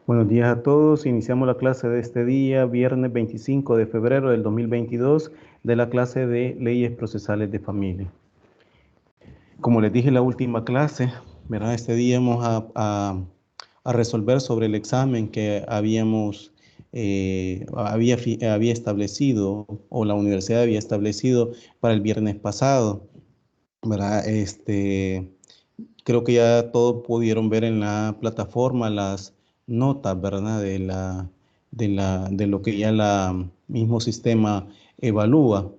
Buenos días a todos. Iniciamos la clase de este día, viernes 25 de febrero del 2022, de la clase de Leyes Procesales de Familia. Como les dije en la última clase, ¿verdad? Este día vamos a resolver sobre el examen que había establecido, o la universidad había establecido para el viernes pasado, ¿verdad? Creo que ya todos pudieron ver en la plataforma las notas, ¿verdad? De lo que ya la mismo sistema evalúa.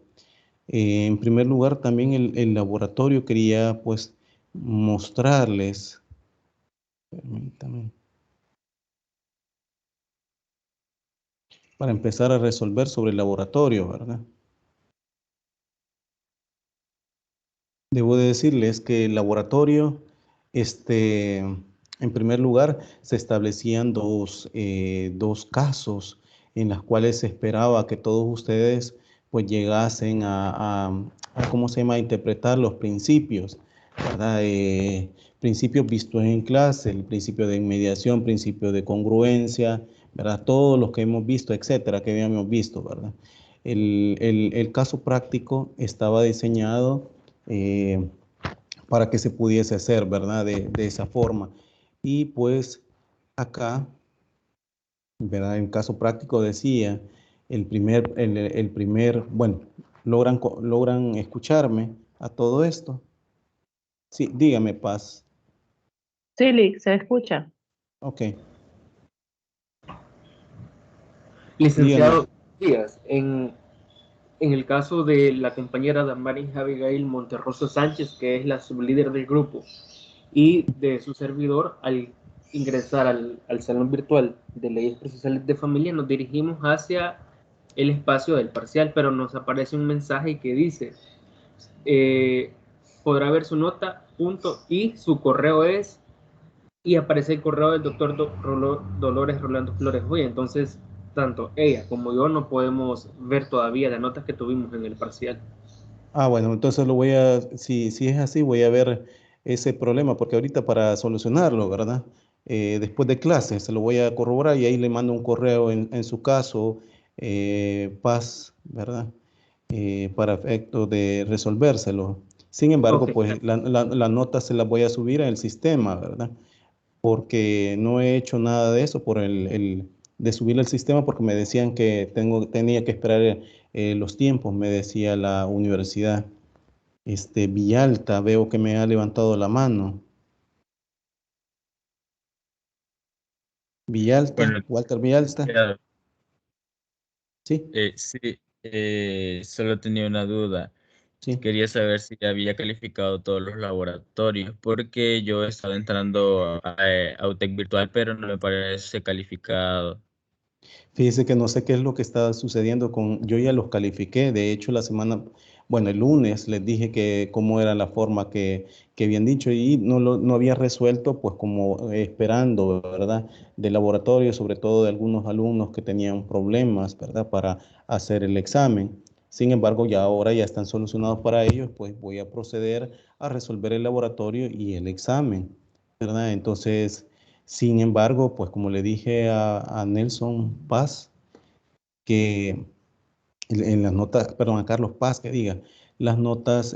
En primer lugar, también el laboratorio quería pues mostrarles, permítame, para empezar a resolver sobre el laboratorio, ¿verdad? Debo de decirles que el laboratorio, en primer lugar, se establecían dos casos en las cuales se esperaba que todos ustedes pues llegasen ¿cómo se llama?, a interpretar los principios, ¿verdad? Principios vistos en clase, el principio de inmediación, principio de congruencia, ¿verdad? Todos los que hemos visto, etcétera, que habíamos visto, ¿verdad? El caso práctico estaba diseñado eh, para que se pudiese hacer, ¿verdad? De esa forma. Y pues acá, ¿verdad? En caso práctico decía, bueno, logran escucharme a todo esto. Sí, dígame, Paz. Sí, Lick, se escucha. Ok, dígame. Licenciado Díaz, en el caso de la compañera Damaris Abigail Monterroso Sánchez, que es la sublíder del grupo, y de su servidor, al ingresar al salón virtual de leyes procesales de familia, nos dirigimos hacia el espacio del parcial, pero nos aparece un mensaje que dice, eh, podrá ver su nota, punto, y su correo es, y aparece el correo del doctor Dolores Rolando Flores Hoy. Entonces, tanto ella como yo no podemos ver todavía las notas que tuvimos en el parcial. Bueno, entonces si es así, voy a ver ese problema, porque ahorita para solucionarlo, ¿verdad? Después de clase se lo voy a corroborar y ahí le mando un correo en su caso, Paz, ¿verdad? Para efecto de resolvérselo. Sin embargo, Ok, pues la nota se la voy a subir al sistema, ¿verdad? Porque no he hecho nada de eso de subir al sistema porque me decían que tenía que esperar los tiempos, me decía la universidad. Villalta, veo que me ha levantado la mano. Villalta, Bueno, Walter Villalta, licenciado, sí, sí, solo tenía una duda. sí. Quería saber si ya había calificado todos los laboratorios, porque yo he estado entrando a UTEC virtual, pero no me parece calificado. Fíjese que no sé qué es lo que está sucediendo yo ya los califiqué, de hecho bueno, el lunes les dije que cómo era la forma que habían dicho y no había resuelto pues como esperando, ¿verdad? De laboratorio, sobre todo de algunos alumnos que tenían problemas, ¿verdad? Para hacer el examen. Sin embargo, ya ahora ya están solucionados para ellos, pues voy a proceder a resolver el laboratorio y el examen, ¿verdad? Entonces... Sin embargo, pues como le dije a Nelson Paz, que en las notas, perdón, a Carlos Paz, que diga, las notas,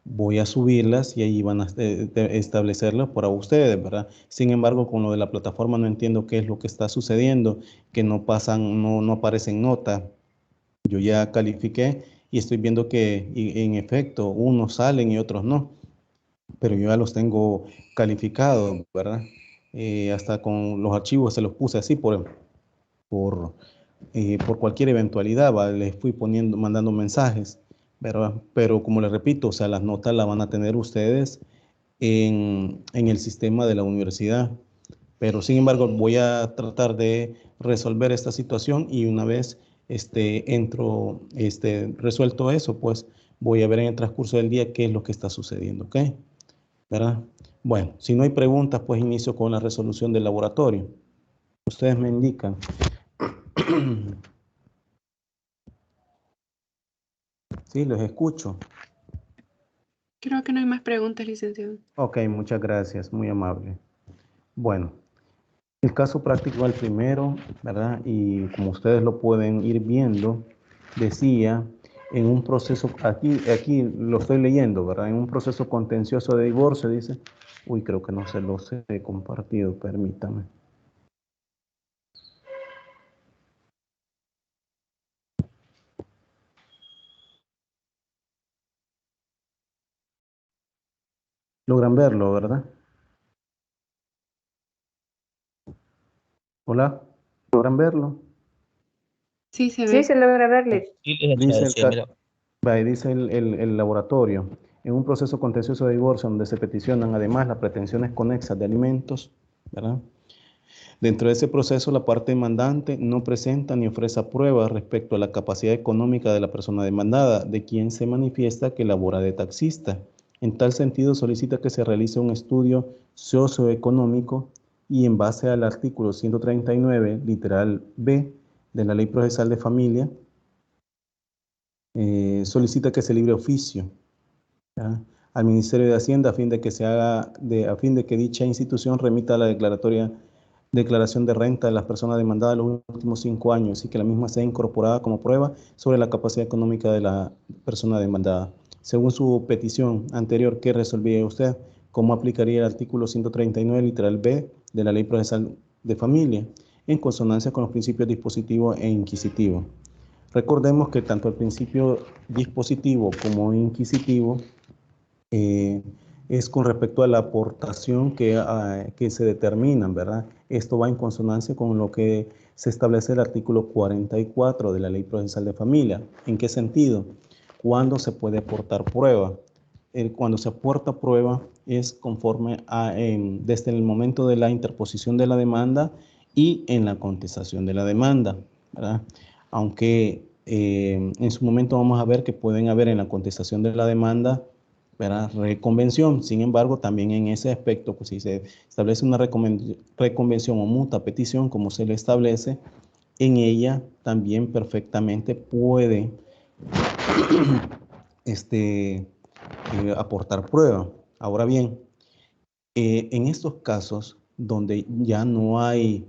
voy a subirlas y ahí van a establecerlas para ustedes, ¿verdad? Sin embargo, con lo de la plataforma no entiendo qué es lo que está sucediendo, que no aparecen notas. Yo ya califiqué y estoy viendo que en efecto unos salen y otros no, pero yo ya los tengo calificados, ¿verdad? Hasta con los archivos se los puse así por, por cualquier eventualidad, ¿va? Les fui mandando mensajes, ¿verdad? Pero como les repito, o sea, las notas las van a tener ustedes en el sistema de la universidad. Pero sin embargo, voy a tratar de resolver esta situación y una vez resuelto eso, pues voy a ver en el transcurso del día qué es lo que está sucediendo, ¿ok? ¿Verdad? Bueno, si no hay preguntas, pues inicio con la resolución del laboratorio. Ustedes me indican. Sí, los escucho. Creo que no hay más preguntas, licenciado. Ok, muchas gracias, muy amable. Bueno, El caso práctico al primero, ¿verdad? Y como ustedes lo pueden ir viendo, decía, en un proceso, aquí lo estoy leyendo, ¿verdad? En un proceso contencioso de divorcio, dice, uy, creo que no se los he compartido, permítame. Logran verlo, ¿verdad? Hola, ¿logran verlo? Sí, se Sí, ve. se logra verle. Sí, Dice el, sí, mira. dice el laboratorio, en un proceso contencioso de divorcio donde se peticionan además las pretensiones conexas de alimentos, ¿verdad? Dentro de ese proceso, la parte demandante no presenta ni ofrece pruebas respecto a la capacidad económica de la persona demandada, de quien se manifiesta que labora de taxista. En tal sentido, solicita que se realice un estudio socioeconómico y en base al artículo 139, literal B, de la Ley Procesal de Familia, solicita que se libre oficio, ¿ya?, al Ministerio de Hacienda a fin de que a fin de que dicha institución remita la declaración de renta de las personas demandadas los últimos 5 años y que la misma sea incorporada como prueba sobre la capacidad económica de la persona demandada. Según su petición anterior, ¿qué resolvía usted? ¿Cómo aplicaría el artículo 139, literal B, de la Ley Procesal de Familia, en consonancia con los principios dispositivo e inquisitivo? Recordemos que tanto el principio dispositivo como inquisitivo es con respecto a la aportación que se determinan, ¿verdad? Esto va en consonancia con lo que se establece el artículo 44 de la Ley Procesal de Familia. ¿En qué sentido? ¿Cuándo se puede aportar prueba? Cuando se aporta prueba es conforme desde el momento de la interposición de la demanda y en la contestación de la demanda, ¿verdad? Aunque en su momento vamos a ver que pueden haber en la contestación de la demanda, ¿verdad?, reconvención. Sin embargo, también en ese aspecto, pues si se establece una reconvención o mutua petición, como se le establece, en ella también perfectamente puede aportar prueba. Ahora bien, en estos casos donde ya no hay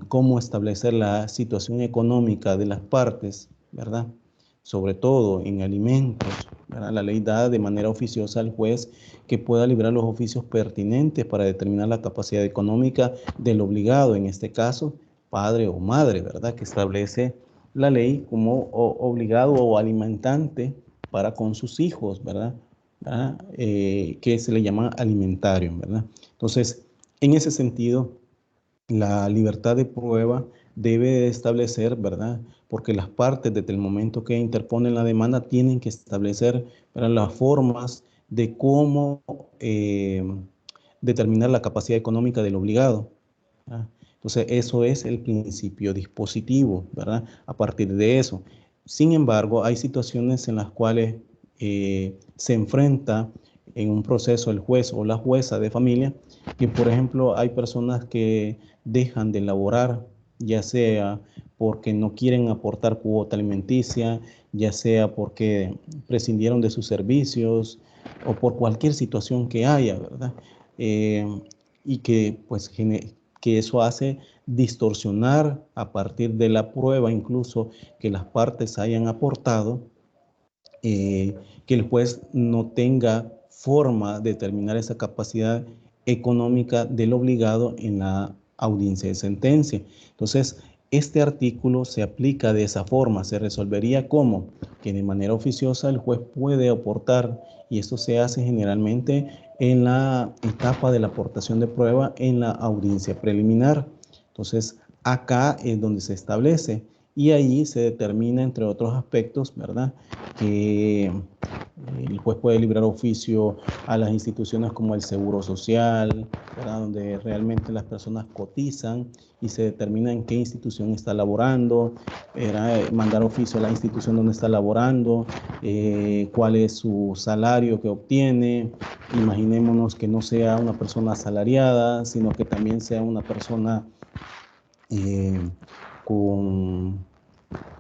cómo establecer la situación económica de las partes, ¿verdad?, sobre todo en alimentos, ¿verdad?, la ley da de manera oficiosa al juez que pueda librar los oficios pertinentes para determinar la capacidad económica del obligado, en este caso, padre o madre, ¿verdad?, que establece la ley como obligado o alimentante para con sus hijos, ¿verdad?, que se le llama alimentario, ¿verdad? Entonces, en ese sentido, la libertad de prueba debe establecer, ¿verdad?, porque las partes desde el momento que interponen la demanda tienen que establecer, ¿verdad?, las formas de cómo determinar la capacidad económica del obligado, ¿verdad? Entonces, eso es el principio dispositivo, ¿verdad? A partir de eso. Sin embargo, hay situaciones en las cuales se enfrenta en un proceso el juez o la jueza de familia, que por ejemplo hay personas que dejan de laborar, ya sea porque no quieren aportar cuota alimenticia, ya sea porque prescindieron de sus servicios o por cualquier situación que haya, ¿verdad? Y que pues que eso hace distorsionar a partir de la prueba incluso que las partes hayan aportado, que el juez no tenga forma de determinar esa capacidad económica del obligado en la audiencia de sentencia. Entonces, este artículo se aplica de esa forma, se resolvería como que de manera oficiosa el juez puede aportar, y esto se hace generalmente en la etapa de la aportación de prueba en la audiencia preliminar. Entonces, acá es donde se establece y ahí se determina, entre otros aspectos, ¿verdad?, que el juez puede librar oficio a las instituciones como el Seguro Social, ¿verdad?, donde realmente las personas cotizan y se determina en qué institución está laborando, mandar oficio a la institución donde está laborando, cuál es su salario que obtiene. Imaginémonos que no sea una persona asalariada, sino que también sea una persona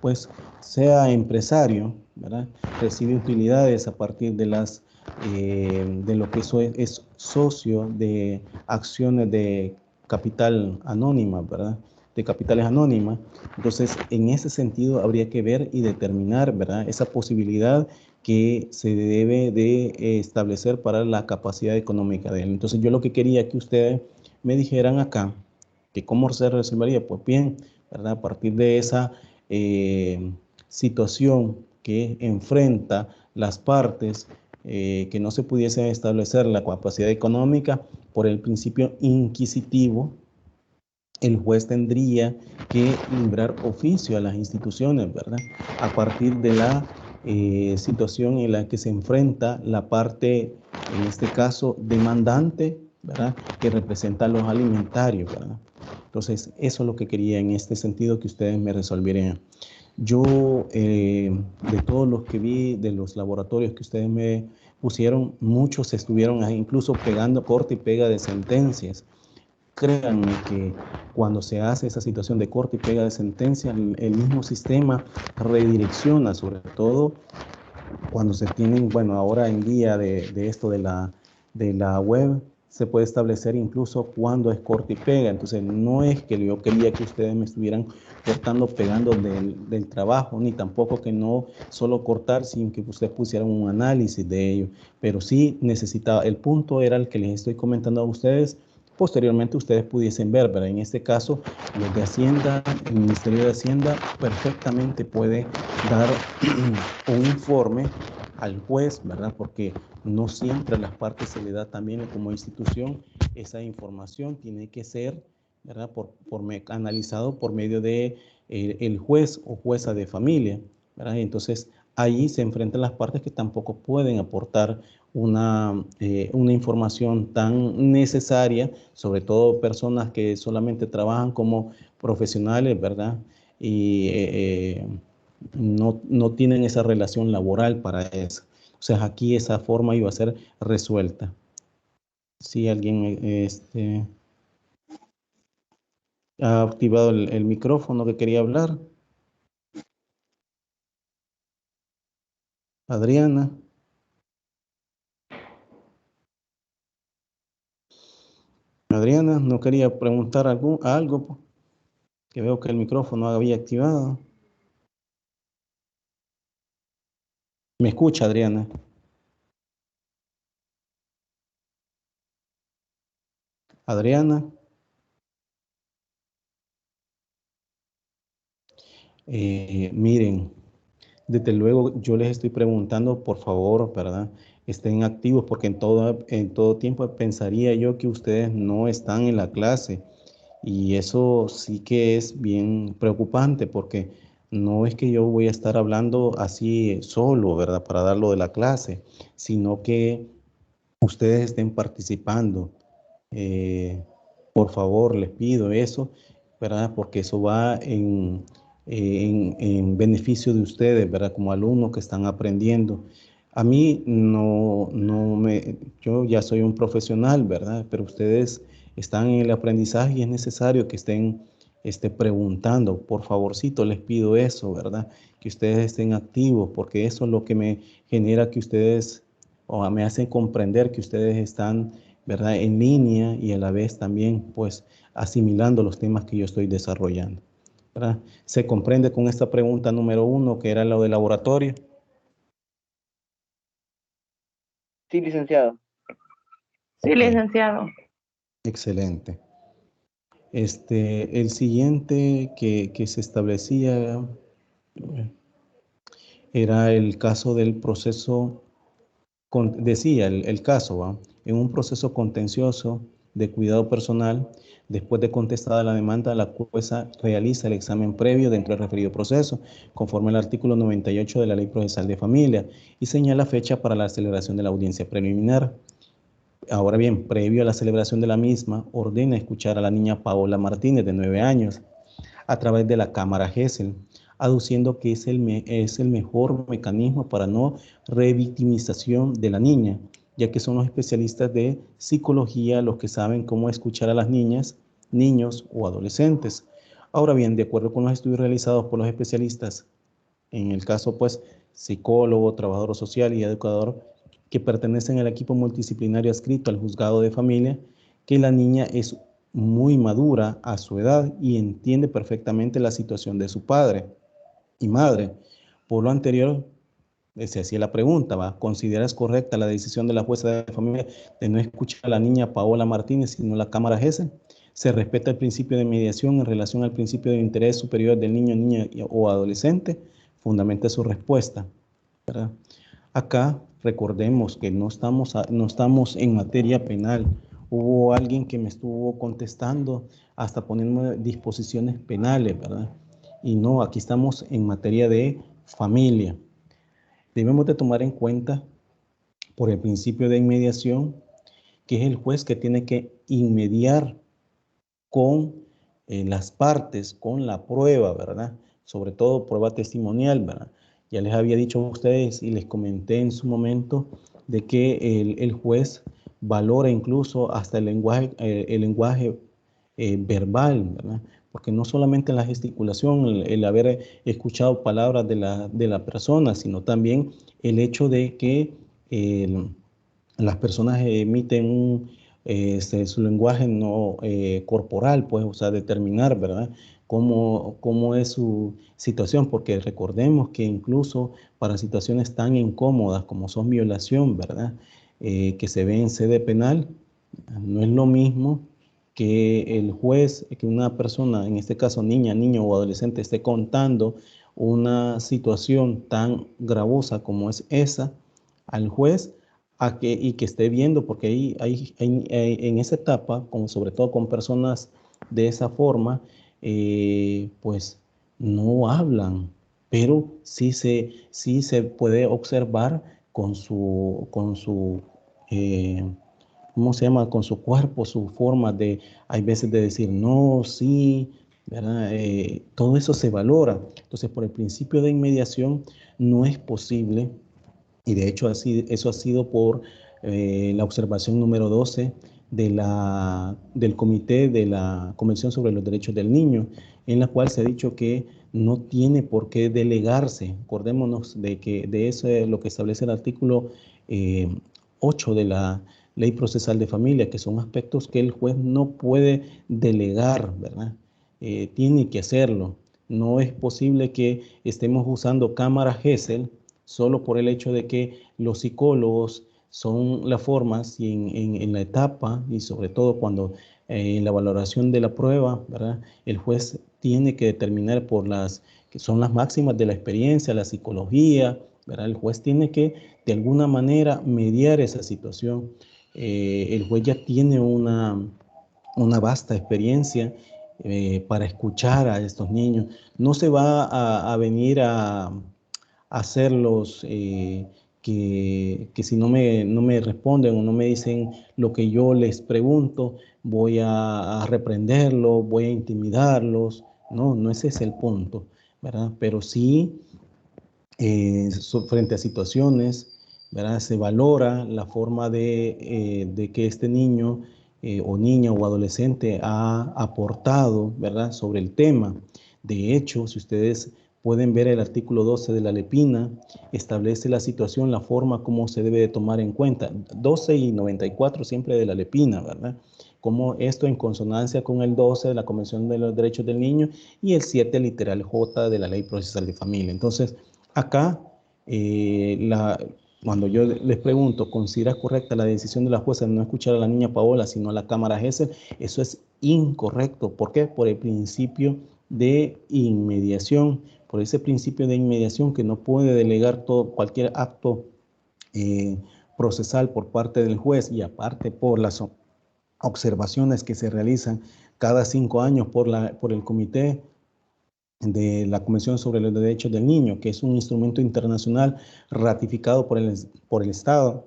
pues sea empresario, ¿verdad?, recibe utilidades a partir de de lo que es socio de acciones de capital anónima, ¿verdad? De capitales anónimas. Entonces, en ese sentido, habría que ver y determinar, ¿verdad? Esa posibilidad que se debe de establecer para la capacidad económica de él. Entonces, yo lo que quería que ustedes me dijeran acá, que cómo se resolvería, pues bien, ¿verdad? A partir de esa situación que enfrenta las partes, que no se pudiese establecer la capacidad económica por el principio inquisitivo, el juez tendría que librar oficio a las instituciones, ¿verdad? A partir de la situación en la que se enfrenta la parte, en este caso, demandante, ¿verdad? Que representa los alimentarios, ¿verdad? Entonces, eso es lo que quería en este sentido que ustedes me resolvieran. Yo, de todos los que vi, de los laboratorios que ustedes me pusieron, muchos estuvieron ahí, incluso pegando corte y pega de sentencias. Créanme que cuando se hace esa situación de corte y pega de sentencia, el mismo sistema redirecciona, sobre todo cuando se tienen, bueno, ahora en día de esto de la web, se puede establecer incluso cuándo es corte y pega. Entonces, no es que yo quería que ustedes me estuvieran cortando, pegando del trabajo, ni tampoco que no solo cortar sin que ustedes pusieran un análisis de ello. Pero sí necesitaba, el punto era el que les estoy comentando a ustedes. Posteriormente ustedes pudiesen ver, ¿verdad? En este caso, los de Hacienda, el Ministerio de Hacienda perfectamente puede dar un informe al juez, ¿verdad? Porque no siempre a las partes se le da también como institución esa información, tiene que ser, ¿verdad? Analizado por medio de el juez o jueza de familia, ¿verdad? Entonces, ahí se enfrentan las partes que tampoco pueden aportar una información tan necesaria, sobre todo personas que solamente trabajan como profesionales, ¿verdad? Y no tienen esa relación laboral para eso. O sea, aquí esa forma iba a ser resuelta. Si alguien ha activado el micrófono que quería hablar. Adriana. Adriana, ¿no quería preguntar algo? Que veo que el micrófono había activado. ¿Me escucha, Adriana? Adriana. Miren, desde luego yo les estoy preguntando, por favor, ¿verdad? Estén activos porque en todo tiempo pensaría yo que ustedes no están en la clase. Y eso sí que es bien preocupante porque no es que yo voy a estar hablando así solo, ¿verdad? Para dar lo de la clase, sino que ustedes estén participando. Por favor, les pido eso, ¿verdad? Porque eso va en beneficio de ustedes, ¿verdad? Como alumnos que están aprendiendo. A mí yo ya soy un profesional, ¿verdad? Pero ustedes están en el aprendizaje y es necesario que estén preguntando. Por favorcito, les pido eso, ¿verdad? Que ustedes estén activos, porque eso es lo que me genera que ustedes, o me hacen comprender que ustedes están, ¿verdad? En línea y a la vez también, pues, asimilando los temas que yo estoy desarrollando, ¿verdad? ¿Se comprende con esta pregunta número 1, que era lo de laboratorio? Sí, licenciado. Sí, Ok, licenciado. excelente. El siguiente que se establecía era el caso del proceso, decía el caso, ¿va? En un proceso contencioso de cuidado personal, después de contestada la demanda, la jueza realiza el examen previo dentro del referido proceso, conforme al artículo 98 de la Ley Procesal de Familia, y señala fecha para la celebración de la audiencia preliminar. Ahora bien, previo a la celebración de la misma, ordena escuchar a la niña Paola Martínez, de 9 años, a través de la cámara Gesell, aduciendo que es el mejor mecanismo para no revictimización de la niña, ya que son los especialistas de psicología los que saben cómo escuchar a las niñas, niños o adolescentes. Ahora bien, de acuerdo con los estudios realizados por los especialistas, en el caso pues psicólogo, trabajador social y educador, que pertenecen al equipo multidisciplinario adscrito al juzgado de familia, que la niña es muy madura a su edad y entiende perfectamente la situación de su padre y madre. Por lo anterior, se hacía la pregunta, ¿va? ¿Consideras correcta la decisión de la jueza de familia de no escuchar a la niña Paola Martínez, sino la Cámara Gesell? ¿Se respeta el principio de mediación en relación al principio de interés superior del niño, niña o adolescente? Fundamenta su respuesta, ¿verdad? Acá recordemos que no estamos en materia penal. Hubo alguien que me estuvo contestando hasta poniendo disposiciones penales, ¿verdad? Y no, aquí estamos en materia de familia. Debemos de tomar en cuenta por el principio de inmediación que es el juez que tiene que inmediar con las partes, con la prueba, ¿verdad? Sobre todo prueba testimonial, ¿verdad? Ya les había dicho a ustedes y les comenté en su momento de que el juez valora incluso hasta el lenguaje verbal, ¿verdad? Porque no solamente la gesticulación, el haber escuchado palabras de la persona, sino también el hecho de que las personas emiten su lenguaje no corporal, pues, o sea, determinar, ¿verdad? Cómo es su situación, porque recordemos que incluso para situaciones tan incómodas como son violación, ¿verdad? Que se ve en sede penal, no es lo mismo que el juez, que una persona, en este caso niña, niño o adolescente, esté contando una situación tan gravosa como es esa al juez y que esté viendo, porque en esa etapa, como sobre todo con personas de esa forma, pues no hablan, pero sí se puede observar con su ¿cómo se llama? Con su cuerpo, su forma de, hay veces de decir no, sí, ¿verdad? Todo eso se valora. Entonces, por el principio de inmediación, no es posible, y de hecho eso ha sido por la observación número 12 del Comité de la Convención sobre los Derechos del Niño, en la cual se ha dicho que no tiene por qué delegarse. Acordémonos de que de eso es lo que establece el artículo 8 de la Ley Procesal de Familia, que son aspectos que el juez no puede delegar, ¿verdad? Tiene que hacerlo. No es posible que estemos usando cámara Gesell solo por el hecho de que los psicólogos son las formas y en la etapa y sobre todo cuando en la valoración de la prueba, ¿verdad? El juez tiene que determinar por las que son las máximas de la experiencia, la psicología, ¿verdad? El juez tiene que de alguna manera mediar esa situación. El juez ya tiene una vasta experiencia para escuchar a estos niños. No se va a venir a hacerlos que si no me responden o no me dicen lo que yo les pregunto, voy a reprenderlos, voy a intimidarlos. No, no ese es el punto, ¿verdad? Pero sí, frente a situaciones, ¿verdad? Se valora la forma de que este niño o niña o adolescente ha aportado, ¿verdad? Sobre el tema. De hecho, si ustedes pueden ver el artículo 12 de la Lepina, establece la situación, la forma como se debe de tomar en cuenta. 12 y 94 siempre de la Lepina, ¿verdad? Como esto en consonancia con el 12 de la Convención de los Derechos del Niño y el 7 literal J de la Ley Procesal de Familia. Entonces, acá, cuando yo les pregunto, ¿considera correcta la decisión de la jueza de no escuchar a la niña Paola, sino a la Cámara Gesell? Eso es incorrecto. ¿Por qué? Por el principio de inmediación, por ese principio de inmediación que no puede delegar cualquier acto procesal por parte del juez y aparte por las observaciones que se realizan cada 5 años por el Comité de la Convención sobre los Derechos del Niño, que es un instrumento internacional ratificado por el Estado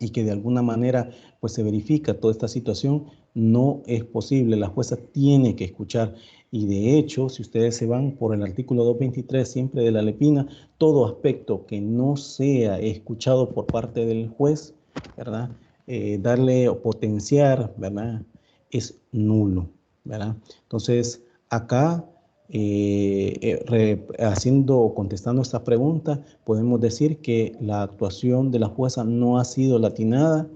y que de alguna manera pues se verifica toda esta situación, no es posible. La jueza tiene que escuchar y de hecho, si ustedes se van por el artículo 223 siempre de la Lepina, todo aspecto que no sea escuchado por parte del juez, ¿verdad? Darle o potenciar, ¿verdad? Es nulo, ¿verdad? Entonces, acá contestando esta pregunta, podemos decir que la actuación de la jueza no ha sido latinada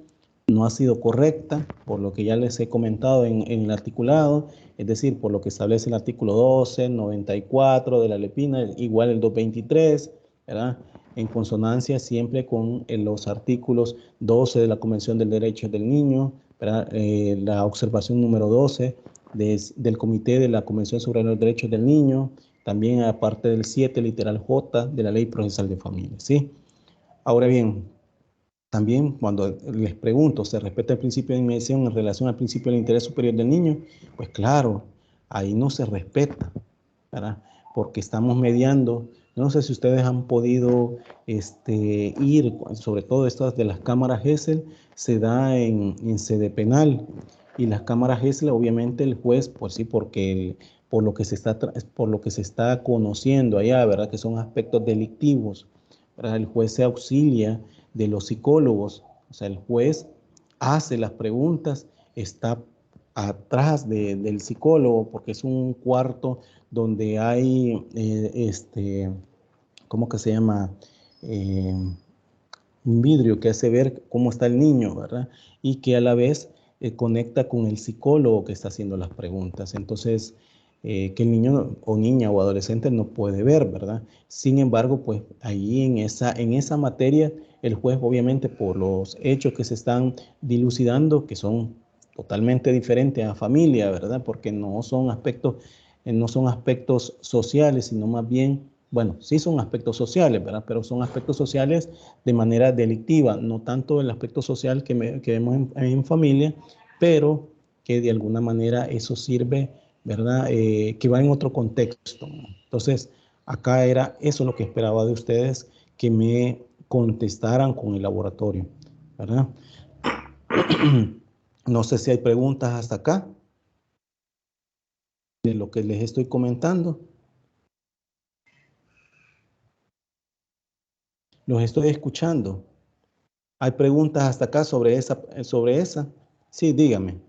no ha sido correcta, por lo que ya les he comentado en el articulado, es decir, por lo que establece el artículo 12, 94 de la LEPINA, igual el 223, ¿verdad? En consonancia siempre con los artículos 12 de la Convención del Derecho del Niño, ¿verdad? La observación número 12 del Comité de la Convención sobre los Derechos del Niño, también aparte del 7, literal J, de la Ley Procesal de Familia, ¿sí? Ahora bien, también cuando les pregunto, ¿se respeta el principio de inmediación en relación al principio del interés superior del niño? Pues claro, ahí no se respeta, ¿verdad? Porque estamos mediando. No sé si ustedes han podido ir, sobre todo estas de las cámaras Gesell, se da en sede penal. Y las cámaras Gesell, obviamente el juez, pues sí, porque por lo que se está conociendo allá, ¿verdad? Que son aspectos delictivos, ¿verdad? El juez se auxilia de los psicólogos, o sea, el juez hace las preguntas, está atrás del psicólogo, porque es un cuarto donde hay, ¿cómo que se llama? Un vidrio que hace ver cómo está el niño, ¿verdad? Y que a la vez conecta con el psicólogo que está haciendo las preguntas. Entonces, que el niño o niña o adolescente no puede ver, ¿verdad? Sin embargo, pues ahí en esa materia, el juez obviamente por los hechos que se están dilucidando, que son totalmente diferentes a familia, ¿verdad? Porque no son aspectos sociales, sino más bien, bueno, sí son aspectos sociales, ¿verdad? Pero son aspectos sociales de manera delictiva, no tanto el aspecto social que vemos en familia, pero que de alguna manera eso sirve, ¿verdad? Que va en otro contexto, ¿no? Entonces, acá era eso lo que esperaba de ustedes, que me contestaran con el laboratorio, ¿verdad? No sé si hay preguntas hasta acá de lo que les estoy comentando. Los estoy escuchando. ¿Hay preguntas hasta acá sobre esa? Sí, dígame.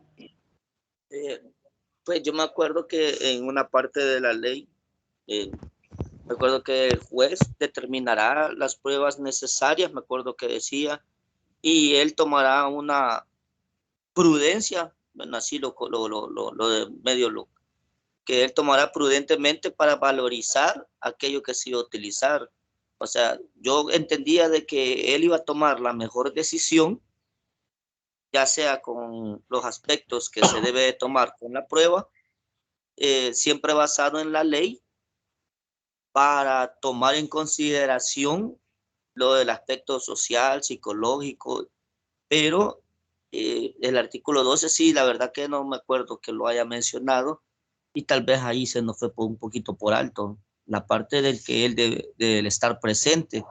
Pues yo me acuerdo que en una parte de la ley, me acuerdo que el juez determinará las pruebas necesarias, me acuerdo que decía, y él tomará una prudencia, bueno, así lo de medio lo que él tomará prudentemente para valorizar aquello que se iba a utilizar. O sea, yo entendía de que él iba a tomar la mejor decisión, ya sea con los aspectos que se debe tomar con la prueba, siempre basado en la ley, para tomar en consideración lo del aspecto social, psicológico, pero el artículo 12 sí, la verdad que no me acuerdo que lo haya mencionado, y tal vez ahí se nos fue un poquito por alto la parte del que él del estar presente,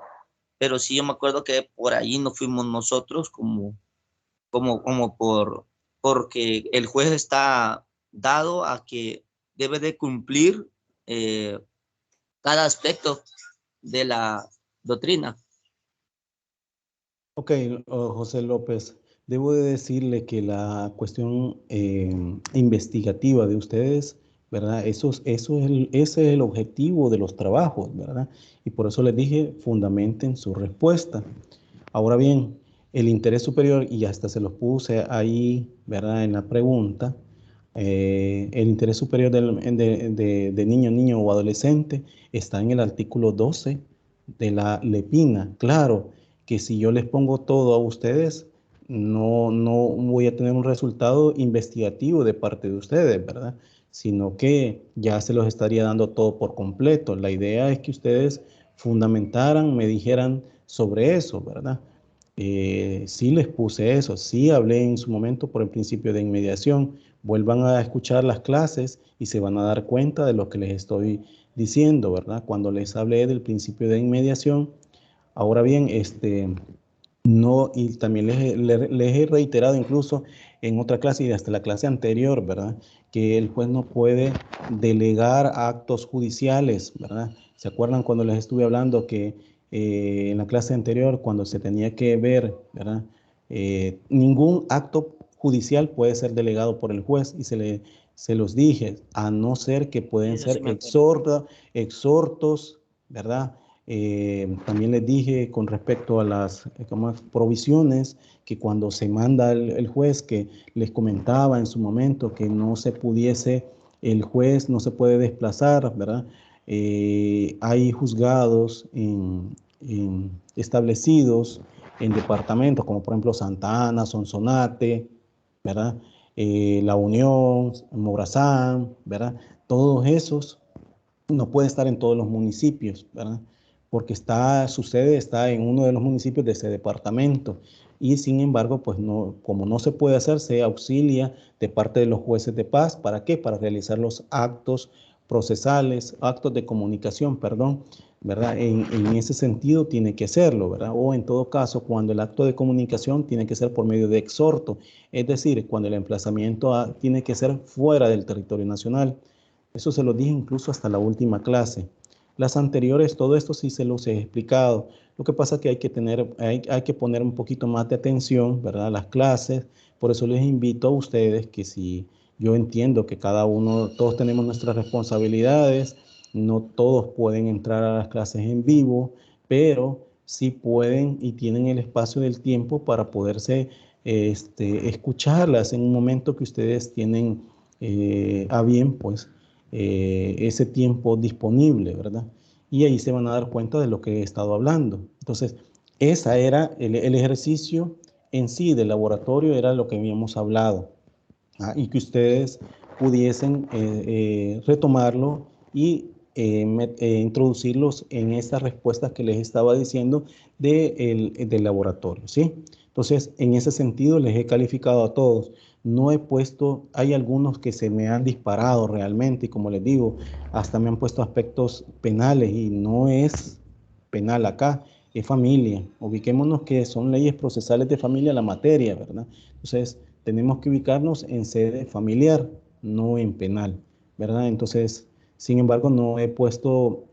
pero sí yo me acuerdo que por ahí nos fuimos nosotros porque el juez está dado a que debe de cumplir cada aspecto de la doctrina. Ok, José López, debo de decirle que la cuestión investigativa de ustedes, ¿verdad? Ese es el objetivo de los trabajos, ¿verdad? Y por eso les dije, fundamenten su respuesta. Ahora bien, el interés superior, y hasta se los puse ahí, ¿verdad? En la pregunta, el interés superior de niño o adolescente está en el artículo 12 de la LEPINA. Claro que si yo les pongo todo a ustedes, no voy a tener un resultado investigativo de parte de ustedes, ¿verdad? Sino que ya se los estaría dando todo por completo. La idea es que ustedes fundamentaran, me dijeran sobre eso, ¿verdad? Sí les puse eso, sí hablé en su momento por el principio de inmediación. Vuelvan a escuchar las clases y se van a dar cuenta de lo que les estoy diciendo, ¿verdad? Cuando les hablé del principio de inmediación. Ahora bien, no, y también les he reiterado incluso en otra clase y hasta la clase anterior, ¿verdad? Que el juez no puede delegar actos judiciales, ¿verdad? ¿Se acuerdan cuando les estuve hablando que en la clase anterior, cuando se tenía que ver, ¿verdad? Ningún acto judicial puede ser delegado por el juez y se los dije, a no ser que pueden ser exhortos, ¿verdad? También les dije con respecto a las provisiones, que cuando se manda el juez, que les comentaba en su momento que no se pudiese, el juez no se puede desplazar, ¿verdad? Hay juzgados establecidos en departamentos como por ejemplo Santa Ana, Sonsonate, ¿verdad? La Unión, Morazán, ¿verdad? Todos esos no puede estar en todos los municipios, ¿verdad? Porque su sede está en uno de los municipios de ese departamento. Y sin embargo, pues no, como no se puede hacer, se auxilia de parte de los jueces de paz. ¿Para qué? Para realizar los actos procesales, actos de comunicación, perdón, ¿verdad? En ese sentido tiene que hacerlo, ¿verdad? O en todo caso, cuando el acto de comunicación tiene que ser por medio de exhorto, es decir, cuando el emplazamiento tiene que ser fuera del territorio nacional. Eso se lo dije incluso hasta la última clase. Las anteriores, todo esto sí se los he explicado. Lo que pasa es que hay que poner un poquito más de atención, ¿verdad? A las clases. Por eso les invito a ustedes que si yo entiendo que cada uno, todos tenemos nuestras responsabilidades, no todos pueden entrar a las clases en vivo, pero sí pueden y tienen el espacio del tiempo para poderse escucharlas en un momento que ustedes tienen a bien, pues, ese tiempo disponible, ¿verdad? Y ahí se van a dar cuenta de lo que he estado hablando. Entonces, esa era el ejercicio en sí del laboratorio, era lo que habíamos hablado, y que ustedes pudiesen retomarlo y introducirlos en estas respuestas que les estaba diciendo del laboratorio, ¿sí? Entonces, en ese sentido, les he calificado a todos. No he puesto, hay algunos que se me han disparado realmente, y como les digo, hasta me han puesto aspectos penales, y no es penal acá, es familia. Ubiquémonos que son leyes procesales de familia la materia, ¿verdad? Entonces, tenemos que ubicarnos en sede familiar, no en penal, ¿verdad? Entonces, sin embargo, no he puesto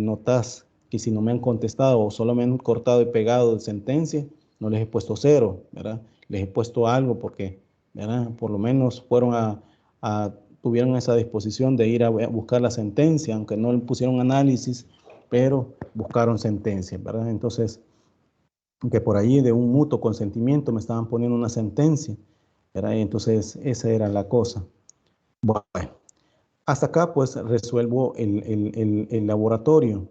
notas que si no me han contestado o solo me han cortado y pegado de sentencia, no les he puesto cero, ¿verdad? Les he puesto algo porque, ¿verdad? Por lo menos tuvieron esa disposición de ir a buscar la sentencia, aunque no le pusieron análisis, pero buscaron sentencia, ¿verdad? Entonces, que por ahí de un mutuo consentimiento me estaban poniendo una sentencia, ¿verdad? Y entonces esa era la cosa. Bueno, hasta acá pues resuelvo el laboratorio.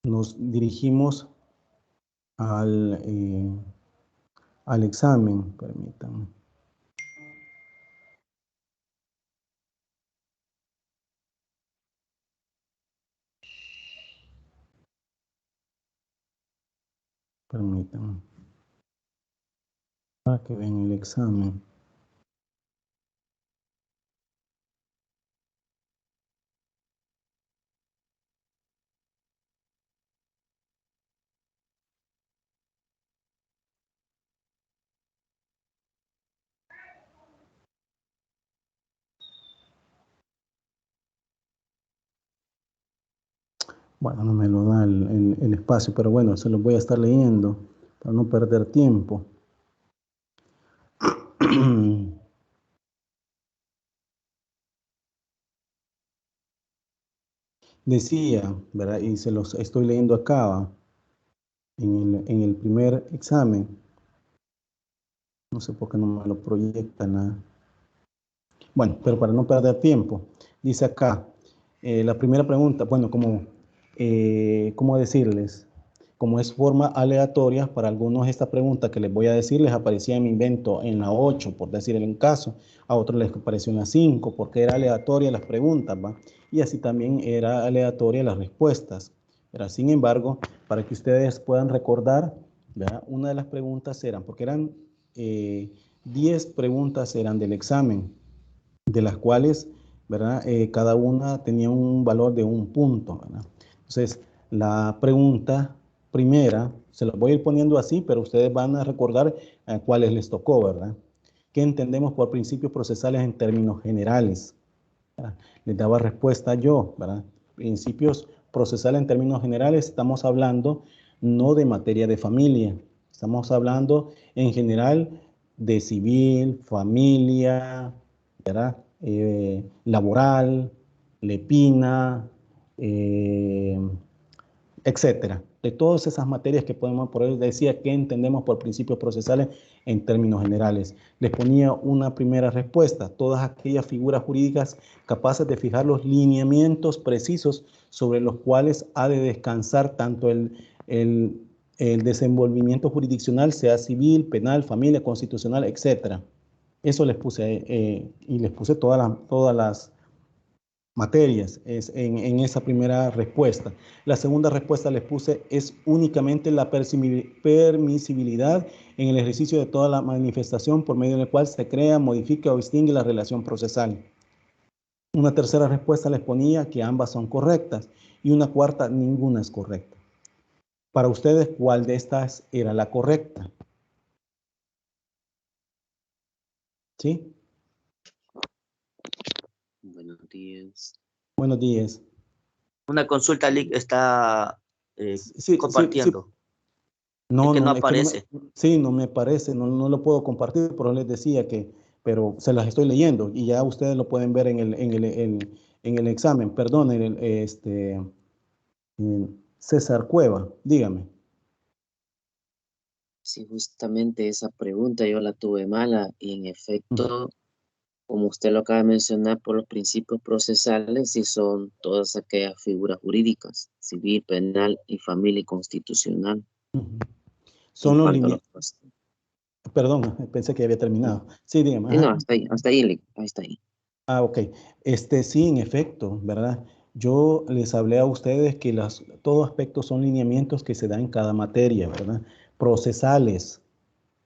Nos dirigimos al examen, permítanme. Permítanme. Para que vean el examen. Bueno, no me lo da el espacio, pero bueno, se los voy a estar leyendo para no perder tiempo. Decía, ¿verdad? Y se los estoy leyendo acá, en el primer examen. No sé por qué no me lo proyectan. Bueno, pero para no perder tiempo, dice acá, la primera pregunta, bueno, ¿cómo decirles? Como es forma aleatoria, para algunos esta pregunta que les voy a decir les aparecía en mi invento en la 8, por decir en caso, a otros les apareció en la 5, porque era aleatoria las preguntas, ¿va? Y así también era aleatoria las respuestas. Pero, sin embargo, para que ustedes puedan recordar, ¿verdad? Una de las preguntas eran, porque eran 10 preguntas eran del examen, de las cuales, ¿verdad? Cada una tenía un valor de un punto, ¿verdad? Entonces, la pregunta primera, se las voy a ir poniendo así, pero ustedes van a recordar cuáles les tocó, ¿verdad? ¿Qué entendemos por principios procesales en términos generales? ¿Verdad? Les daba respuesta yo, ¿verdad? Principios procesales en términos generales, estamos hablando no de materia de familia, estamos hablando en general de civil, familia, ¿verdad? Laboral, lepina, etcétera. De todas esas materias que podemos, por eso decía que entendemos por principios procesales en términos generales. Les ponía una primera respuesta: todas aquellas figuras jurídicas capaces de fijar los lineamientos precisos sobre los cuales ha de descansar tanto el desenvolvimiento jurisdiccional, sea civil, penal, familia, constitucional, etcétera. Eso les puse, y les puse todas las materias en esa primera respuesta. La segunda respuesta les puse es únicamente la permisibilidad en el ejercicio de toda la manifestación por medio de la cual se crea, modifica o extingue la relación procesal. Una tercera respuesta les ponía que ambas son correctas y una cuarta, ninguna es correcta. Para ustedes, ¿cuál de estas era la correcta? ¿Sí? Buenos días. Buenos días. Una consulta está Sí, compartiendo. sí. No, es que no es aparece. Sí, no me aparece, no lo puedo compartir, pero les decía que, pero se las estoy leyendo y ya ustedes lo pueden ver en el examen. Perdón, César Cueva, dígame. Sí, justamente esa pregunta yo la tuve mala y en efecto, como usted lo acaba de mencionar, por los principios procesales, sí son todas aquellas figuras jurídicas, civil, penal y familia y constitucional. Son los límites. Perdón, pensé que había terminado. Sí, dígame. Sí, no, hasta ahí está ahí. Ah, ok. Sí, en efecto, ¿verdad? Yo les hablé a ustedes que todo aspecto son lineamientos que se dan en cada materia, ¿verdad? Procesales.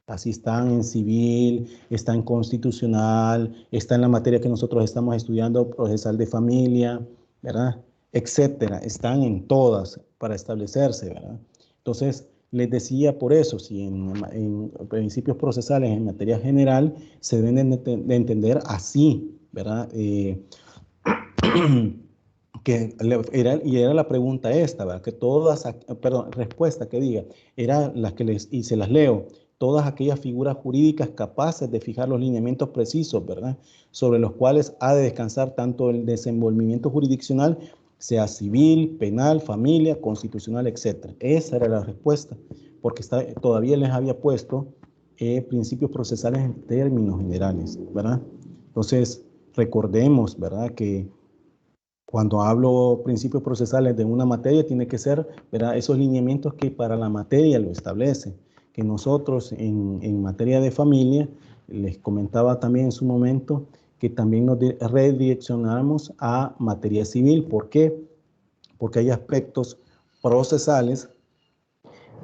Así están en civil, está en constitucional, está en la materia que nosotros estamos estudiando, procesal de familia, ¿verdad? Etcétera. Están en todas para establecerse, ¿verdad? Entonces, les decía por eso, si en principios procesales en materia general se deben de entender así, ¿verdad? Era la pregunta esta, ¿verdad? Que todas, perdón, respuesta que diga, era las que y se las leo, todas aquellas figuras jurídicas capaces de fijar los lineamientos precisos, ¿verdad? Sobre los cuales ha de descansar tanto el desenvolvimiento jurisdiccional, sea civil, penal, familia, constitucional, etc. Esa era la respuesta, porque todavía les había puesto principios procesales en términos generales, ¿verdad? Entonces, recordemos, ¿verdad? Que cuando hablo principios procesales de una materia, tiene que ser, ¿verdad?, esos lineamientos que para la materia lo establece. Que nosotros en materia de familia, les comentaba también en su momento, que también nos redireccionamos a materia civil. ¿Por qué? Porque hay aspectos procesales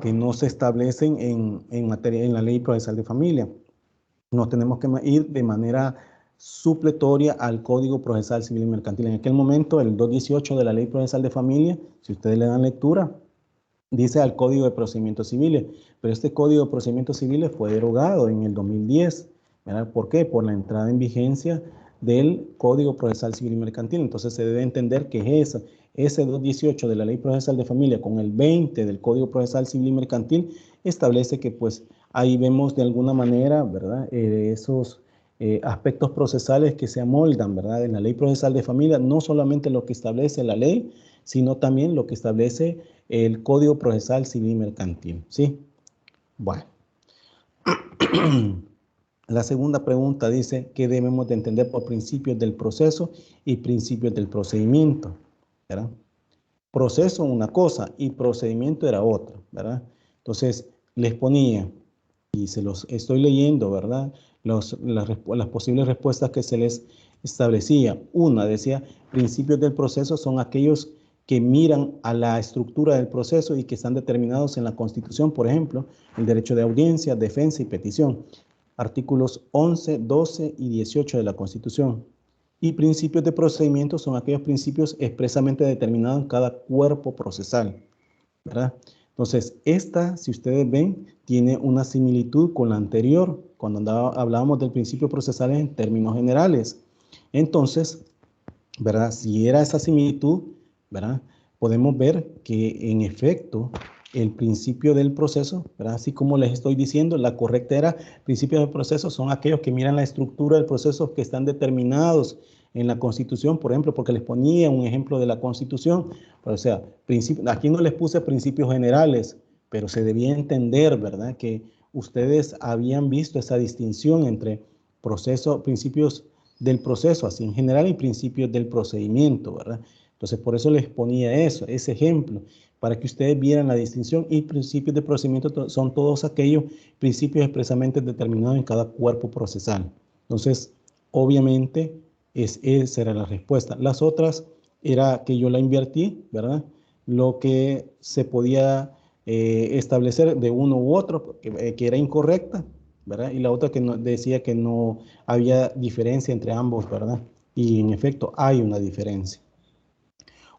que no se establecen en la ley procesal de familia. Nos tenemos que ir de manera supletoria al Código Procesal Civil y Mercantil. En aquel momento, el 218 de la Ley Procesal de Familia, si ustedes le dan lectura, dice al Código de Procedimientos Civiles, pero este Código de Procedimientos Civiles fue derogado en el 2010, ¿verdad? ¿Por qué? Por la entrada en vigencia del Código Procesal Civil y Mercantil. Entonces se debe entender que ese 218 de la Ley Procesal de Familia con el 20 del Código Procesal Civil y Mercantil establece que pues ahí vemos de alguna manera, ¿verdad? Esos aspectos procesales que se amoldan, ¿verdad? En la Ley Procesal de Familia, no solamente lo que establece la ley, sino también lo que establece el Código Procesal Civil y Mercantil, ¿sí? Bueno. La segunda pregunta dice, ¿qué debemos de entender por principios del proceso y principios del procedimiento? ¿Verdad? Proceso una cosa y procedimiento era otra, ¿verdad? Entonces, les ponía, y se los estoy leyendo, ¿verdad? Las posibles respuestas que se les establecía. Una decía, principios del proceso son aquellos que miran a la estructura del proceso y que están determinados en la Constitución, por ejemplo, el derecho de audiencia, defensa y petición. Artículos 11, 12 y 18 de la Constitución. Y principios de procedimiento son aquellos principios expresamente determinados en cada cuerpo procesal, ¿verdad? Entonces, esta, si ustedes ven, tiene una similitud con la anterior, cuando hablábamos del principio procesal en términos generales. Entonces, ¿verdad? Si era esa similitud, ¿verdad? Podemos ver que en efecto el principio del proceso, ¿verdad? Así como les estoy diciendo, la correcta era principios del proceso son aquellos que miran la estructura del proceso que están determinados en la Constitución, por ejemplo, porque les ponía un ejemplo de la Constitución, o sea, aquí no les puse principios generales, pero se debía entender, ¿verdad?, que ustedes habían visto esa distinción entre principios del proceso, así en general, y principios del procedimiento, ¿verdad? Entonces, por eso les ponía ese ejemplo, para que ustedes vieran la distinción, y principios de procedimiento son todos aquellos principios expresamente determinados en cada cuerpo procesal. Entonces, obviamente, esa era la respuesta. Las otras era que yo la invertí, ¿verdad? Lo que se podía establecer de uno u otro, que era incorrecta, ¿verdad? Y la otra que decía que no había diferencia entre ambos, ¿verdad? Y en efecto hay una diferencia.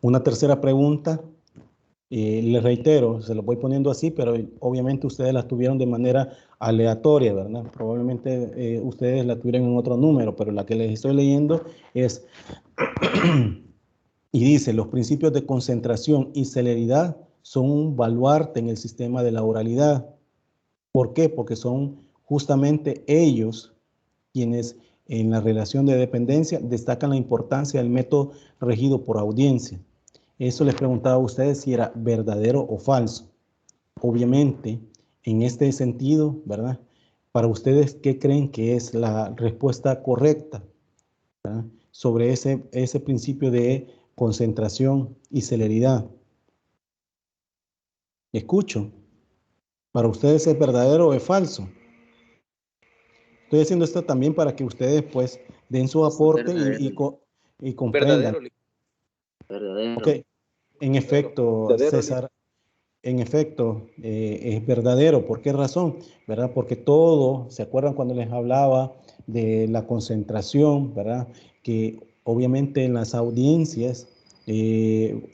Una tercera pregunta, les reitero, se lo voy poniendo así, pero obviamente ustedes la tuvieron de manera aleatoria, ¿verdad? Probablemente ustedes la tuvieran en otro número, pero la que les estoy leyendo es, y dice, los principios de concentración y celeridad son un baluarte en el sistema de la oralidad. ¿Por qué? Porque son justamente ellos quienes en la relación de dependencia destacan la importancia del método regido por audiencia. Eso les preguntaba a ustedes si era verdadero o falso. Obviamente, en este sentido, ¿verdad? Para ustedes, ¿qué creen que es la respuesta correcta, ¿verdad?, sobre ese principio de concentración y celeridad? Escucho. ¿Para ustedes es verdadero o es falso? Estoy haciendo esto también para que ustedes pues den su aporte y comprendan. Verdadero. Ok, en efecto, César, en efecto, es verdadero. ¿Por qué razón? ¿Verdad? Porque todo, ¿se acuerdan cuando les hablaba de la concentración, ¿verdad? Que obviamente en las audiencias,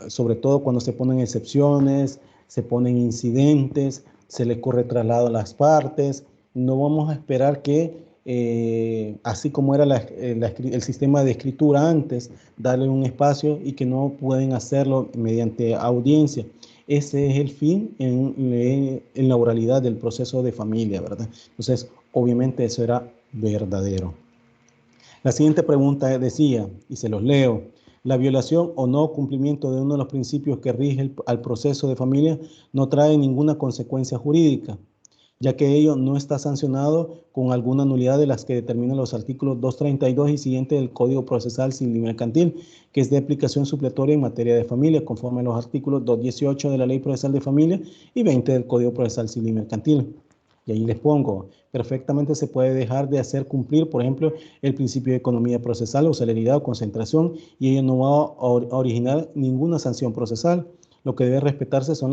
sobre todo cuando se ponen excepciones, se ponen incidentes, se les corre traslado a las partes, no vamos a esperar que, así como era el sistema de escritura antes, darle un espacio y que no pueden hacerlo mediante audiencia. Ese es el fin en la oralidad del proceso de familia, ¿verdad? Entonces, obviamente eso era verdadero. La siguiente pregunta decía, y se los leo, la violación o no cumplimiento de uno de los principios que rige al proceso de familia no trae ninguna consecuencia jurídica, ya que ello no está sancionado con alguna nulidad de las que determinan los artículos 232 y siguiente del Código Procesal Civil y Mercantil, que es de aplicación supletoria en materia de familia, conforme a los artículos 218 de la Ley Procesal de Familia y 20 del Código Procesal Civil y Mercantil. Y ahí les pongo, perfectamente se puede dejar de hacer cumplir, por ejemplo, el principio de economía procesal o celeridad o concentración, y ello no va a originar ninguna sanción procesal. Lo que debe respetarse son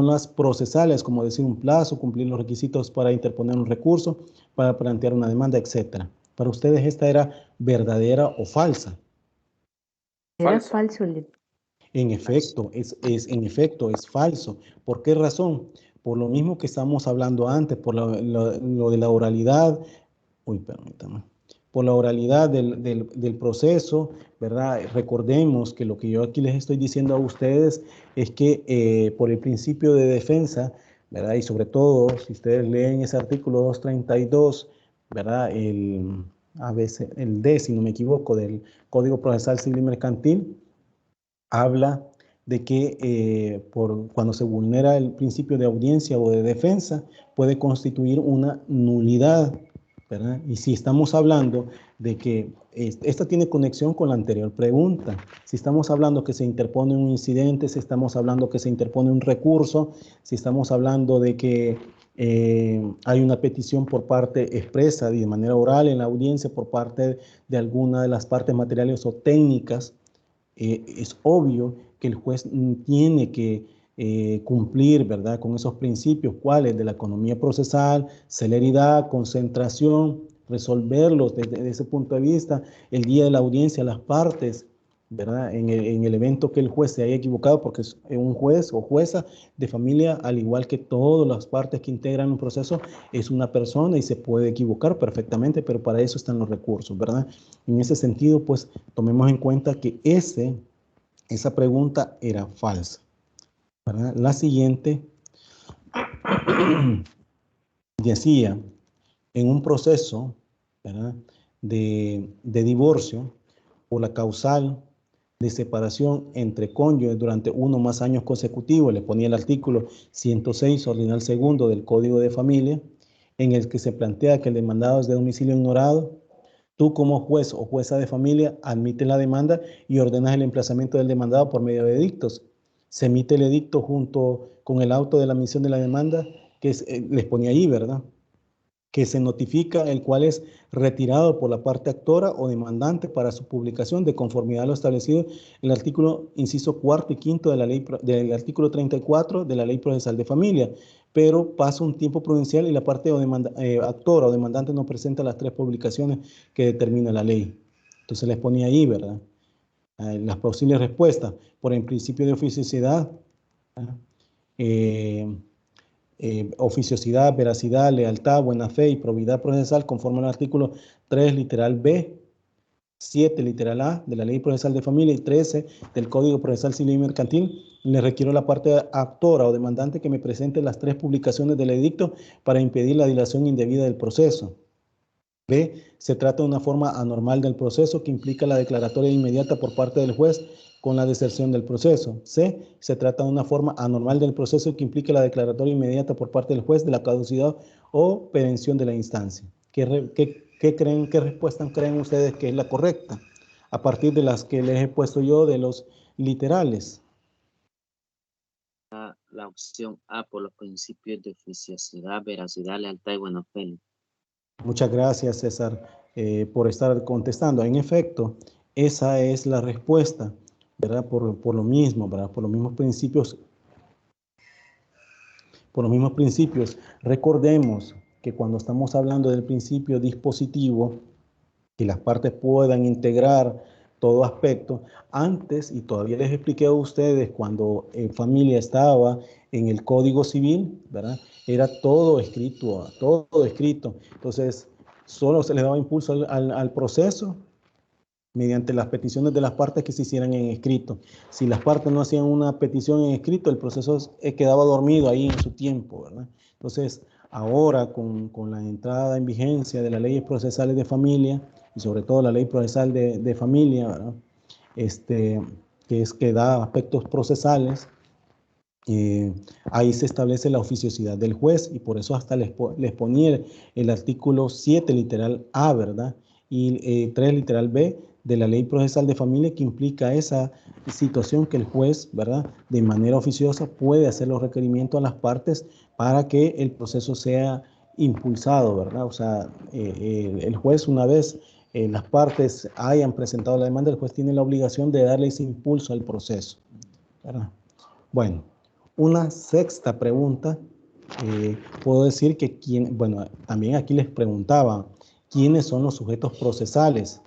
las procesales, como decir un plazo, cumplir los requisitos para interponer un recurso, para plantear una demanda, etc. Para ustedes, ¿esta era verdadera o falsa? Era falso. En efecto, es falso. ¿Por qué razón? Por lo mismo que estamos hablando antes, por lo de la oralidad, permítame, por la oralidad del proceso, ¿verdad? Recordemos que lo que yo aquí les estoy diciendo a ustedes es que por el principio de defensa, ¿verdad? Y sobre todo, si ustedes leen ese artículo 232, ¿verdad? El D, si no me equivoco, del Código Procesal Civil y Mercantil, habla de que cuando se vulnera el principio de audiencia o de defensa, puede constituir una nulidad, ¿verdad? Y si estamos hablando de que esta tiene conexión con la anterior pregunta, si estamos hablando que se interpone un incidente, si estamos hablando que se interpone un recurso, si estamos hablando de que hay una petición por parte expresa y de manera oral en la audiencia por parte de alguna de las partes materiales o técnicas, es obvio que el juez tiene que cumplir, ¿verdad?, con esos principios, ¿cuáles? De la economía procesal, celeridad, concentración, resolverlos desde ese punto de vista, el día de la audiencia, las partes, ¿verdad?, en el evento que el juez se haya equivocado, porque es un juez o jueza de familia, al igual que todas las partes que integran un proceso, es una persona y se puede equivocar perfectamente, pero para eso están los recursos, ¿verdad? En ese sentido, pues, tomemos en cuenta que esa pregunta era falsa, ¿verdad? La siguiente decía, en un proceso, ¿verdad?, de divorcio, por la causal de separación entre cónyuges durante 1 o más años consecutivos, le ponía el artículo 106 ordinal segundo del Código de Familia, en el que se plantea que el demandado es de domicilio ignorado. Tú como juez o jueza de familia admites la demanda y ordenas el emplazamiento del demandado por medio de edictos. Se emite el edicto junto con el auto de la admisión de la demanda, que es, les ponía ahí, ¿verdad? Que se notifica, el cual es retirado por la parte actora o demandante para su publicación de conformidad a lo establecido en el artículo inciso 4 y 5 de la ley, del artículo 34 de la Ley Procesal de Familia, pero pasa un tiempo prudencial y la parte actora o demandante no presenta las 3 publicaciones que determina la ley. Entonces les ponía ahí, ¿verdad? Las posibles respuestas por el principio de oficiosidad, oficiosidad, veracidad, lealtad, buena fe y probidad procesal conforme al artículo 3, literal B, 7, literal A de la Ley Procesal de Familia y 13 del Código Procesal Civil y Mercantil. Le requiero a la parte actora o demandante que me presente las 3 publicaciones del edicto para impedir la dilación indebida del proceso. B, se trata de una forma anormal del proceso que implica la declaratoria inmediata por parte del juez con la deserción del proceso. C, se trata de una forma anormal del proceso que implica la declaratoria inmediata por parte del juez de la caducidad o perención de la instancia. ¿Qué creen, qué respuesta creen ustedes que es la correcta? A partir de las que les he puesto yo de los literales. La opción A por los principios de oficiosidad, veracidad, lealtad y buena fe. Muchas gracias, César, por estar contestando. En efecto, esa es la respuesta, ¿verdad? Por lo mismo, ¿verdad? Por los mismos principios. Por los mismos principios. Recordemos que cuando estamos hablando del principio dispositivo, que las partes puedan integrar todo aspecto, antes, y todavía les expliqué a ustedes, cuando en familia estaba en el Código Civil, ¿verdad? Era todo escrito, todo escrito. Entonces, solo se le daba impulso al proceso mediante las peticiones de las partes que se hicieran en escrito. Si las partes no hacían una petición en escrito, el proceso quedaba dormido ahí en su tiempo, ¿verdad? Entonces, ahora con la entrada en vigencia de las leyes procesales de familia, y sobre todo la ley procesal de familia, ¿verdad? Que da aspectos procesales, ahí se establece la oficiosidad del juez y por eso hasta les ponía el artículo 7 literal A, ¿verdad? Y 3 literal B de la Ley Procesal de Familia, que implica esa situación que el juez, ¿verdad?, de manera oficiosa puede hacer los requerimientos a las partes para que el proceso sea impulsado, ¿verdad? O sea, el juez, una vez las partes hayan presentado la demanda, el juez tiene la obligación de darle ese impulso al proceso, ¿verdad? Bueno, una sexta pregunta, puedo decir que también aquí les preguntaba, ¿quiénes son los sujetos procesales?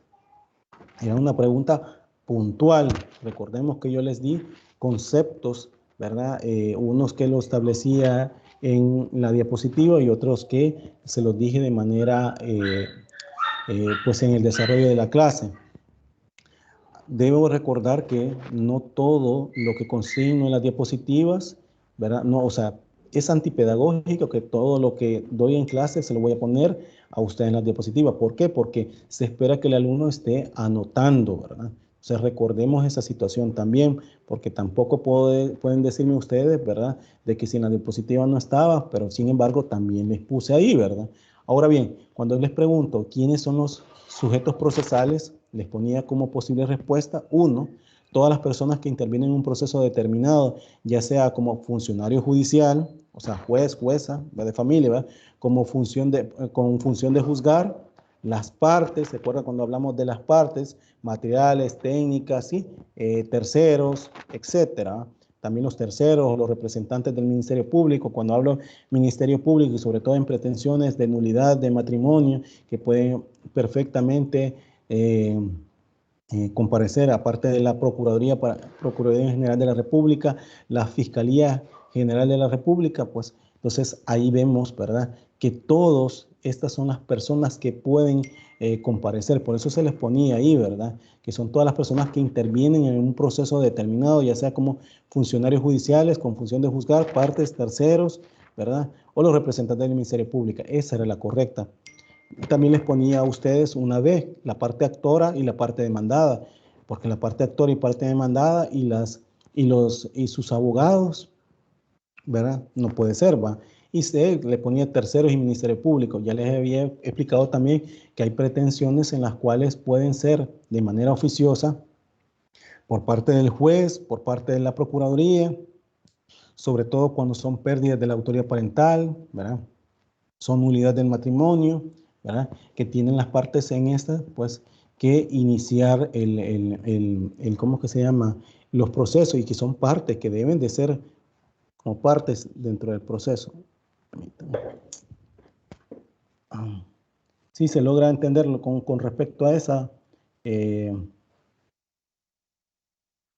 Era una pregunta puntual. Recordemos que yo les di conceptos, ¿verdad? Unos que lo establecía en la diapositiva y otros que se los dije de manera, pues en el desarrollo de la clase. Debo recordar que no todo lo que consigno en las diapositivas, ¿verdad? No, o sea, es antipedagógico que todo lo que doy en clase se lo voy a poner a usted en la diapositiva. ¿Por qué? Porque se espera que el alumno esté anotando, ¿verdad? O sea, recordemos esa situación también, porque tampoco pueden decirme ustedes, ¿verdad?, de que si en la diapositiva no estaba, pero sin embargo también les puse ahí, ¿verdad? Ahora bien, cuando les pregunto quiénes son los sujetos procesales, les ponía como posible respuesta, 1, todas las personas que intervienen en un proceso determinado, ya sea como funcionario judicial, o sea, juez, jueza, de familia, ¿verdad?, con función de juzgar, las partes, ¿se acuerdan cuando hablamos de las partes? Materiales, técnicas, ¿sí? Terceros, etcétera. También los terceros, los representantes del Ministerio Público. Cuando hablo Ministerio Público y sobre todo en pretensiones de nulidad de matrimonio, que pueden perfectamente comparecer, aparte de la Procuraduría General de la República, la Fiscalía General de la República, pues entonces ahí vemos, ¿verdad?, que todas estas son las personas que pueden comparecer. Por eso se les ponía ahí, ¿verdad?, que son todas las personas que intervienen en un proceso determinado, ya sea como funcionarios judiciales con función de juzgar, partes, terceros, ¿verdad?, o los representantes del Ministerio Público. Esa era la correcta. también les ponía a ustedes una vez la parte actora y la parte demandada, porque la parte actora y parte demandada y sus abogados, ¿verdad? No puede ser, ¿va? Y se le ponía terceros y Ministerio Público. Ya les había explicado también que hay pretensiones en las cuales pueden ser de manera oficiosa por parte del juez, por parte de la Procuraduría, sobre todo cuando son pérdidas de la autoridad parental, ¿verdad? Son nulidad del matrimonio, ¿verdad? Que tienen las partes en esta, pues, que iniciar ¿cómo que se llama? Los procesos, y que son partes que deben de ser como partes dentro del proceso. Sí, se logra entenderlo con respecto a esa.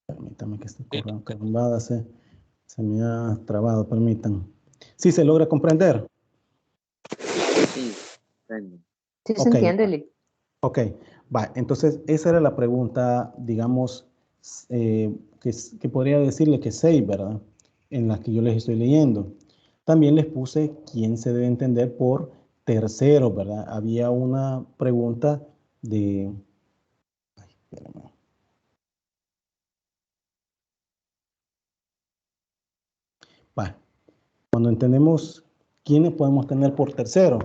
Permítame que esta carambada se me ha trabado, permítanme. Sí, se logra comprender. Sí, Sí, se entiende, Lee. Ok, va. Entonces, esa era la pregunta, digamos, que podría decirle que 6, ¿verdad? En la que yo les estoy leyendo. También les puse quién se debe entender por tercero, ¿verdad? Había una pregunta de... Ay, espérame. Va. Cuando entendemos quiénes podemos tener por tercero.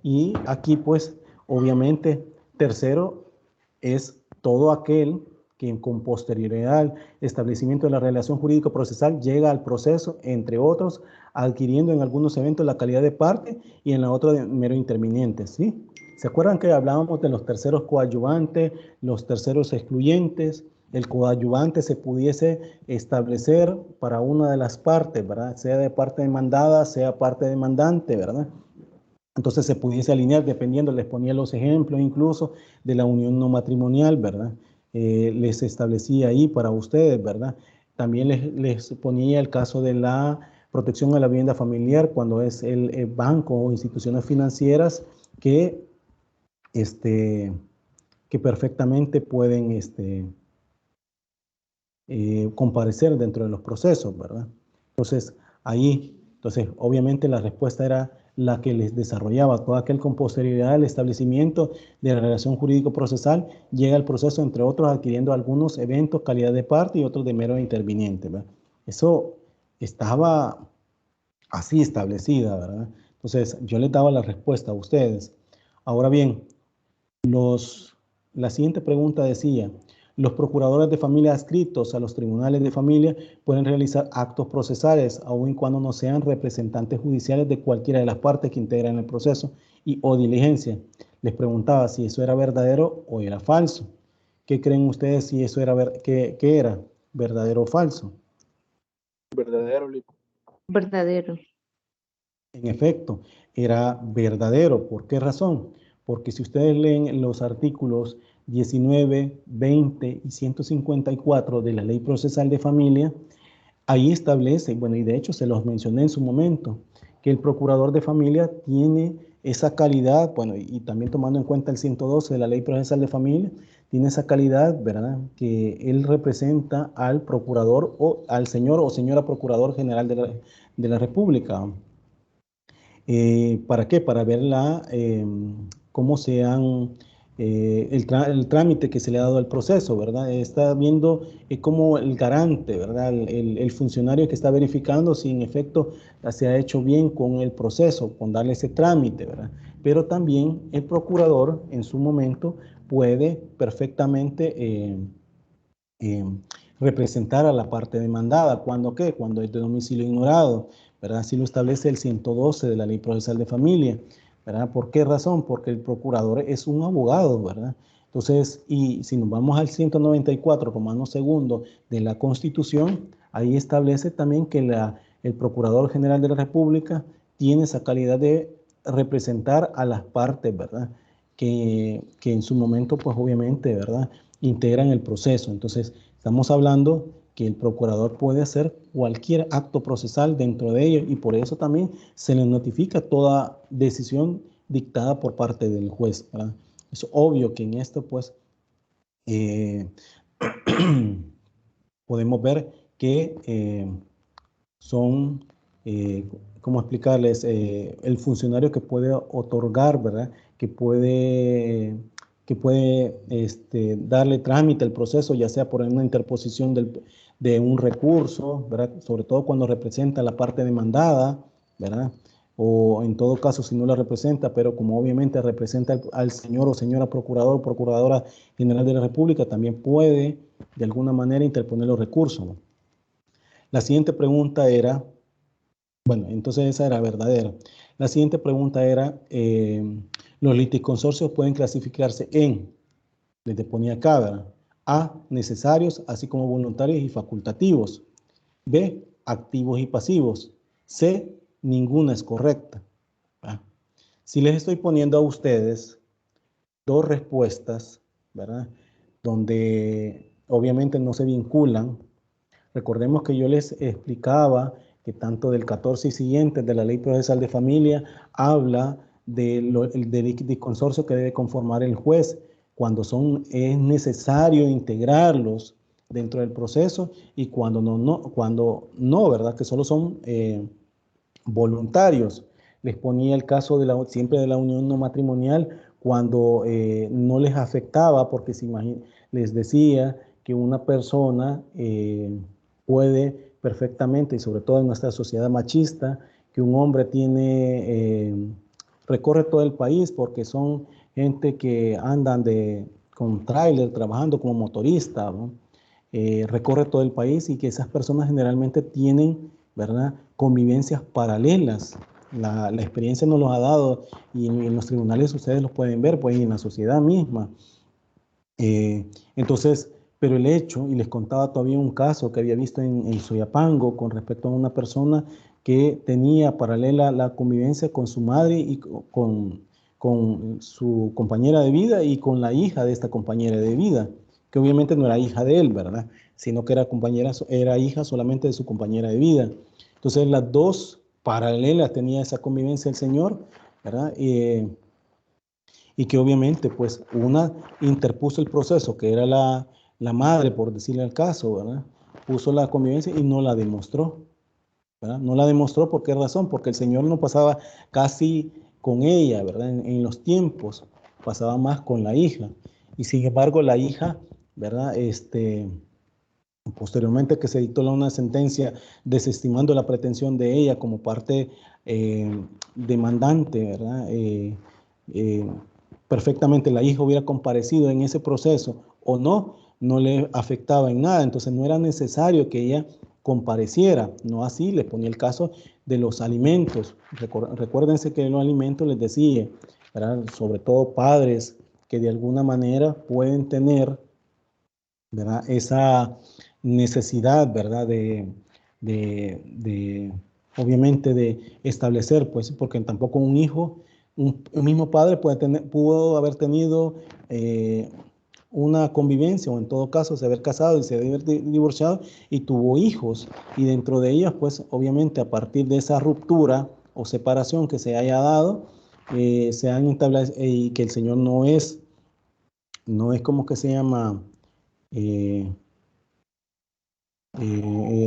Y aquí, pues, obviamente, tercero es todo aquel que con posterioridad al establecimiento de la relación jurídico-procesal llega al proceso, entre otros, adquiriendo en algunos eventos la calidad de parte y en la otra de mero interviniente, ¿sí? ¿Se acuerdan que hablábamos de los terceros coadyuvantes, los terceros excluyentes? El coadyuvante se pudiese establecer para una de las partes, ¿verdad? Sea de parte demandada, sea parte demandante, ¿verdad? Entonces se pudiese alinear dependiendo, les ponía los ejemplos incluso de la unión no matrimonial, ¿verdad? Les establecía ahí para ustedes, ¿verdad? También les ponía el caso de la protección a la vivienda familiar cuando es el banco o instituciones financieras que, que perfectamente pueden comparecer dentro de los procesos, ¿verdad? Entonces, obviamente la respuesta era la que les desarrollaba todo aquel con posterioridad al establecimiento de la relación jurídico-procesal llega al proceso, entre otros, adquiriendo algunos eventos, calidad de parte y otros de mero interviniente, ¿verdad? Eso estaba así establecida, ¿verdad? Entonces, yo les daba la respuesta a ustedes. Ahora bien, la siguiente pregunta decía, los procuradores de familia adscritos a los tribunales de familia pueden realizar actos procesales, aun y cuando no sean representantes judiciales de cualquiera de las partes que integran el proceso y o diligencia. Les preguntaba si eso era verdadero o era falso. ¿Qué creen ustedes si eso era, qué era, verdadero o falso? Verdadero, Lico. Verdadero. En efecto, era verdadero. ¿Por qué razón? Porque si ustedes leen los artículos 19, 20 y 154 de la Ley Procesal de Familia, ahí establece, bueno, y de hecho se los mencioné en su momento, que el procurador de familia tiene esa calidad, bueno, y también tomando en cuenta el 112 de la Ley Procesal de Familia, tiene esa calidad, ¿verdad?, que él representa al procurador o al señor o señora procurador general de la República. ¿Para qué? Para ver cómo se han, el trámite que se le ha dado al proceso, ¿verdad? Está viendo como el garante, ¿verdad? El funcionario que está verificando si en efecto se ha hecho bien con el proceso, con darle ese trámite, ¿verdad? Pero también el procurador en su momento puede perfectamente representar a la parte demandada. ¿Cuándo qué? Cuando es de domicilio ignorado, ¿verdad? Así lo establece el 112 de la Ley Procesal de Familia, ¿verdad? ¿Por qué razón? Porque el procurador es un abogado, ¿verdad? Entonces, y si nos vamos al 194, Romano segundo de la Constitución, ahí establece también que el Procurador General de la República tiene esa calidad de representar a las partes, ¿verdad? Que en su momento, pues obviamente, ¿verdad?, integran el proceso. Entonces, estamos hablando que el procurador puede hacer cualquier acto procesal dentro de ello y por eso también se le notifica toda decisión dictada por parte del juez, ¿verdad? Es obvio que en esto, pues, podemos ver que son, ¿cómo explicarles? El funcionario que puede otorgar, ¿verdad?, que puede darle trámite al proceso, ya sea por una interposición de un recurso, ¿verdad? Sobre todo cuando representa la parte demandada, ¿verdad? O en todo caso si no la representa, pero como obviamente representa al señor o señora procurador o procuradora general de la República, también puede de alguna manera interponer los recursos, ¿no? La siguiente pregunta era, bueno, entonces esa era verdadera. La siguiente pregunta era, los liticonsorcios pueden clasificarse en, les ponía acá, ¿verdad? A, necesarios, así como voluntarios y facultativos. B, activos y pasivos. C, ninguna es correcta. ¿Verdad? Si les estoy poniendo a ustedes dos respuestas, ¿verdad? Donde obviamente no se vinculan. Recordemos que yo les explicaba que tanto del 14 y siguientes de la Ley Procesal de Familia habla del consorcio que debe conformar el juez cuando es necesario integrarlos dentro del proceso y cuando no, ¿verdad? Que solo son voluntarios. Les ponía el caso siempre de la unión no matrimonial cuando no les afectaba porque les decía que una persona puede perfectamente, y sobre todo en nuestra sociedad machista, que un hombre recorre todo el país porque son gente que andan con tráiler, trabajando como motorista, ¿no? Recorre todo el país y que esas personas generalmente tienen, ¿verdad?, convivencias paralelas. La experiencia nos los ha dado y en los tribunales ustedes los pueden ver, pues, y en la sociedad misma. Entonces, pero el hecho, y les contaba todavía un caso que había visto en Soyapango con respecto a una persona que tenía paralela la convivencia con su madre y con su compañera de vida y con la hija de esta compañera de vida, que obviamente no era hija de él, ¿verdad? Sino que era hija solamente de su compañera de vida. Entonces, las dos paralelas tenía esa convivencia el señor, ¿verdad? Y que obviamente, pues, una interpuso el proceso, que era la madre, por decirle el caso, ¿verdad? Puso la convivencia y no la demostró, ¿verdad? No la demostró, ¿por qué razón? Porque el señor no pasaba casi con ella, ¿verdad? En los tiempos, pasaba más con la hija. Y sin embargo, la hija, ¿verdad? Posteriormente que se dictó una sentencia desestimando la pretensión de ella como parte demandante, ¿verdad? Perfectamente la hija hubiera comparecido en ese proceso o no le afectaba en nada, entonces no era necesario que ella compareciera, no así, les ponía el caso de los alimentos. Recuérdense que los alimentos les decía, ¿verdad?, sobre todo padres que de alguna manera pueden tener, ¿verdad?, esa necesidad, ¿verdad?, obviamente de establecer, pues, porque tampoco un hijo, un mismo padre pudo haber tenido una convivencia o en todo caso se haber casado y se haber divorciado y tuvo hijos y dentro de ellas, pues, obviamente a partir de esa ruptura o separación que se haya dado, se han establecido y que el Señor no es como que se llama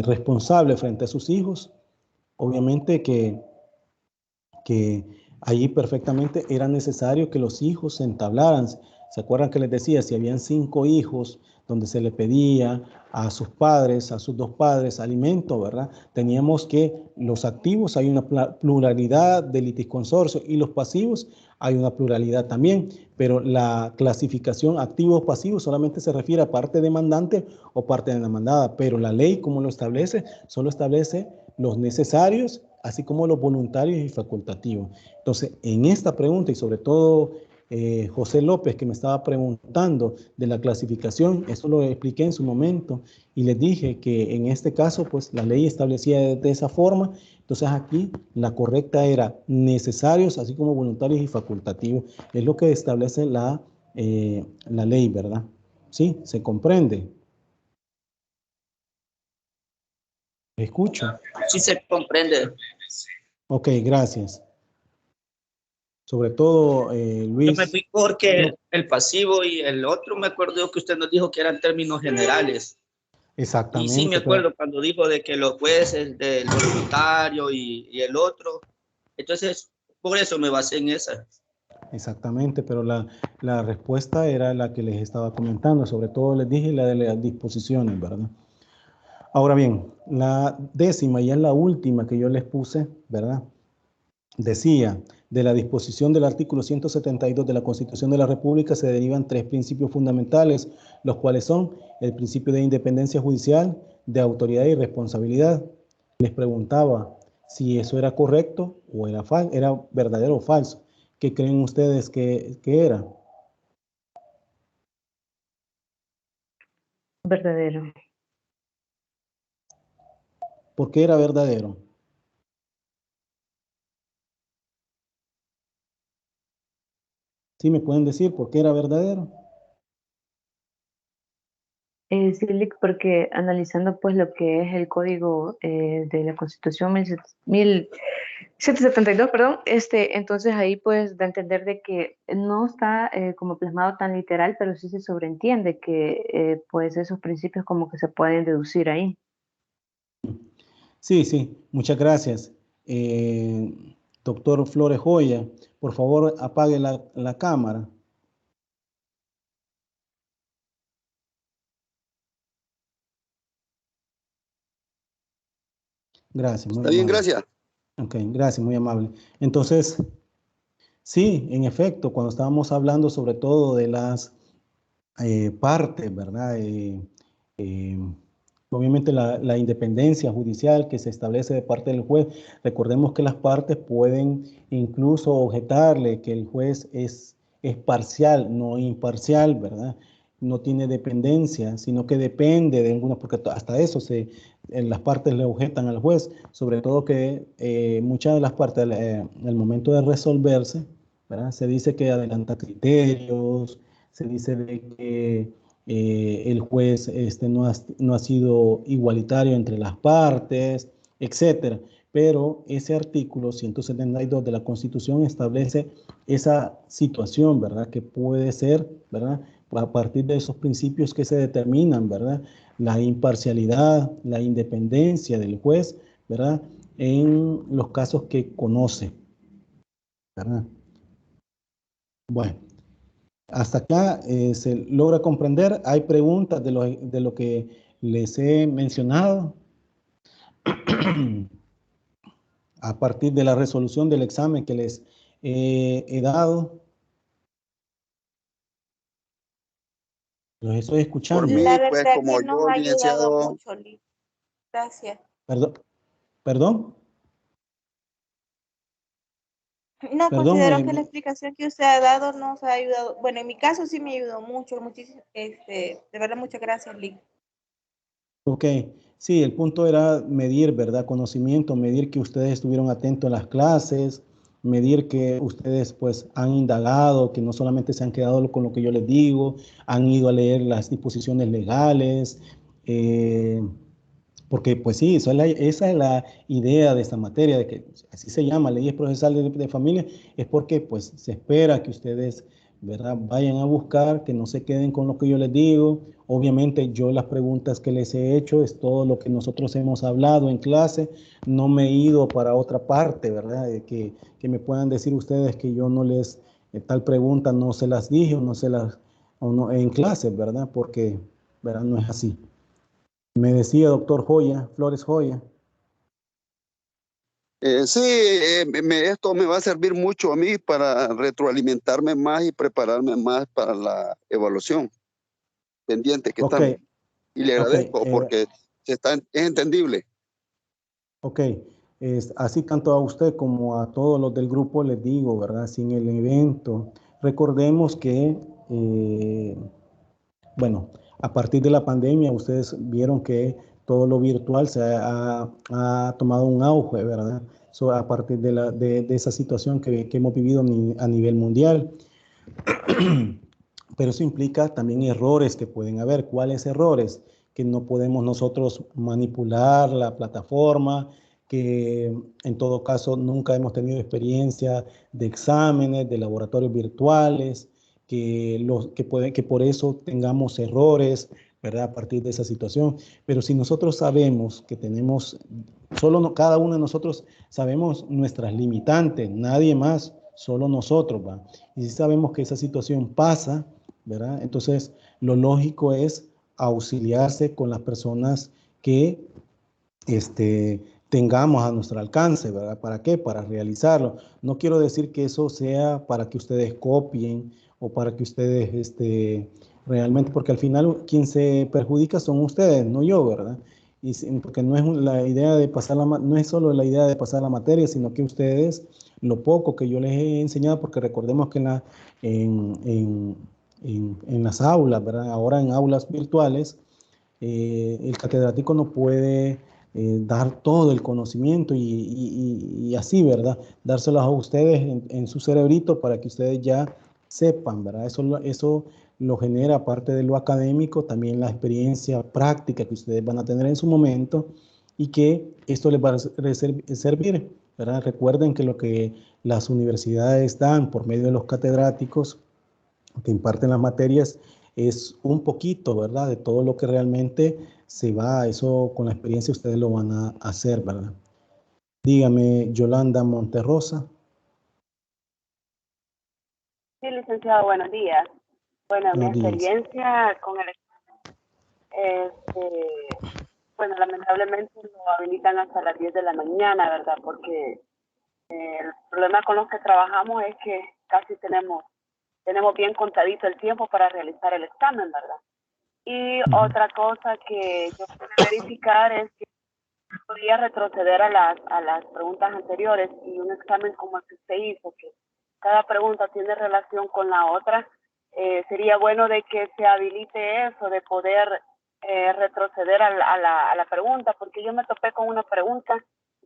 responsable frente a sus hijos, obviamente que allí perfectamente era necesario que los hijos se entablaran. ¿Se acuerdan que les decía? Si habían 5 hijos donde se le pedía a sus padres, a sus 2 padres, alimento, ¿verdad? Teníamos que los activos, hay una pluralidad de litisconsorcio y los pasivos hay una pluralidad también, pero la clasificación activos-pasivos solamente se refiere a parte demandante o parte demandada, pero la ley, como lo establece, solo establece los necesarios, así como los voluntarios y facultativos. Entonces, en esta pregunta, y sobre todo José López, que me estaba preguntando de la clasificación, eso lo expliqué en su momento, y les dije que en este caso, pues, la ley establecía de esa forma. Entonces, aquí la correcta era necesarios, así como voluntarios y facultativos. Es lo que establece la ley, ¿verdad? ¿Sí? ¿Se comprende? ¿Me escucho? Sí se comprende. Ok, gracias. Sobre todo, Luis. Yo me fui porque el pasivo y el otro, me acuerdo que usted nos dijo que eran términos generales. Exactamente. Y sí me acuerdo cuando dijo de que los jueces, del voluntario y el otro. Entonces, por eso me basé en esa. Exactamente, pero la respuesta era la que les estaba comentando, sobre todo les dije la de las disposiciones, ¿verdad? Ahora bien, la décima y es la última que yo les puse, ¿verdad? Decía, de la disposición del artículo 172 de la Constitución de la República se derivan 3 principios fundamentales, los cuales son el principio de independencia judicial, de autoridad y responsabilidad. Les preguntaba si eso era correcto o era verdadero o falso. ¿Qué creen ustedes que era? Verdadero. ¿Por qué era verdadero? ¿Sí me pueden decir por qué era verdadero? Sí, Lick, porque analizando pues lo que es el código de la Constitución 1772, perdón, entonces ahí pues da a entender de que no está como plasmado tan literal, pero sí se sobreentiende que pues esos principios como que se pueden deducir ahí. Sí, sí, muchas gracias. Doctor Flores Joya, por favor apague la cámara. Gracias, muy Está bien, amable. gracias. Ok, gracias, muy amable. Entonces, sí, en efecto, cuando estábamos hablando sobre todo de las partes, ¿verdad? Obviamente la independencia judicial que se establece de parte del juez, recordemos que las partes pueden incluso objetarle que el juez es parcial, no imparcial, ¿verdad? No tiene dependencia, sino que depende de algunos, porque hasta eso las partes le objetan al juez, sobre todo que muchas de las partes, al momento de resolverse, ¿verdad? Se dice que adelanta criterios, se dice de que el juez no ha sido igualitario entre las partes, etcétera. Pero ese artículo 172 de la Constitución establece esa situación, ¿verdad? Que puede ser, ¿verdad? A partir de esos principios que se determinan, ¿verdad? La imparcialidad, la independencia del juez, ¿verdad? En los casos que conoce, ¿verdad? Bueno. Hasta acá se logra comprender. Hay preguntas de lo que les he mencionado a partir de la resolución del examen que les he dado. Los estoy escuchando. Por mí, La pues verdad como que nos yo, ha ayudado licenciado, mucho, Lick. Gracias. Perdón. No, Perdón. considero que la explicación que usted ha dado nos ha ayudado. Bueno, en mi caso sí me ayudó mucho, muchísimo. De verdad, muchas gracias, Lick. Ok, sí, el punto era medir, ¿verdad? Conocimiento, medir que ustedes estuvieron atentos a las clases, medir que ustedes pues han indagado, que no solamente se han quedado con lo que yo les digo, han ido a leer las disposiciones legales, porque pues sí, esa es la idea de esta materia, de que así se llama, leyes procesales de familia, es porque pues se espera que ustedes, ¿verdad? Vayan a buscar, que no se queden con lo que yo les digo. Obviamente yo las preguntas que les he hecho es todo lo que nosotros hemos hablado en clase, no me he ido para otra parte, ¿verdad? Que me puedan decir ustedes que yo no les, tal pregunta no se las dije o no se las, o no, en clase, ¿verdad? Porque, ¿verdad? No es así. Me decía doctor Joya, Flores Joya. sí, esto me va a servir mucho a mí para retroalimentarme más y prepararme más para la evaluación pendiente que estamos. Y le agradezco porque es entendible. Ok, así tanto a usted como a todos los del grupo les digo, ¿verdad? Sin el evento, recordemos que, bueno, a partir de la pandemia ustedes vieron que todo lo virtual ha tomado un auge, ¿verdad? A partir de esa situación que hemos vivido a nivel mundial. Pero eso implica también errores que pueden haber. ¿Cuáles errores? Que no podemos nosotros manipular la plataforma, que en todo caso nunca hemos tenido experiencia de exámenes, de laboratorios virtuales, que por eso tengamos errores, ¿verdad? A partir de esa situación. Pero si nosotros sabemos que tenemos, cada uno de nosotros sabemos nuestras limitantes, nadie más, solo nosotros, ¿va? Y si sabemos que esa situación pasa, ¿verdad? Entonces, lo lógico es auxiliarse con las personas que tengamos a nuestro alcance, ¿verdad? ¿Para qué? Para realizarlo. No quiero decir que eso sea para que ustedes copien o para que ustedes realmente, porque al final quien se perjudica son ustedes, no yo, ¿verdad? Y porque no es la idea de pasar no es solo la idea de pasar la materia, sino que ustedes, lo poco que yo les he enseñado, porque recordemos que en las aulas, ¿verdad? Ahora en aulas virtuales, el catedrático no puede dar todo el conocimiento y así, ¿verdad? Dárselos a ustedes en su cerebrito para que ustedes ya sepan, ¿verdad? Eso lo genera, aparte de lo académico, también la experiencia práctica que ustedes van a tener en su momento y que esto les va a servir, ¿verdad? Recuerden que lo que las universidades dan por medio de los catedráticos que imparten las materias es un poquito, ¿verdad? De todo lo que realmente se va, eso con la experiencia ustedes lo van a hacer, ¿verdad? Dígame, Yolanda Monterrosa. Sí, licenciado, buenos días. Bueno, mi Buenos días. experiencia con el bueno, lamentablemente lo habilitan hasta las 10 de la mañana, ¿verdad? Porque el problema con los que trabajamos es que casi tenemos bien contadito el tiempo para realizar el examen, ¿verdad? Y otra cosa que yo pude verificar es que podía retroceder a las preguntas anteriores, y un examen como el que usted hizo, que cada pregunta tiene relación con la otra, sería bueno de que se habilite eso, de poder retroceder a la pregunta, porque yo me topé con una pregunta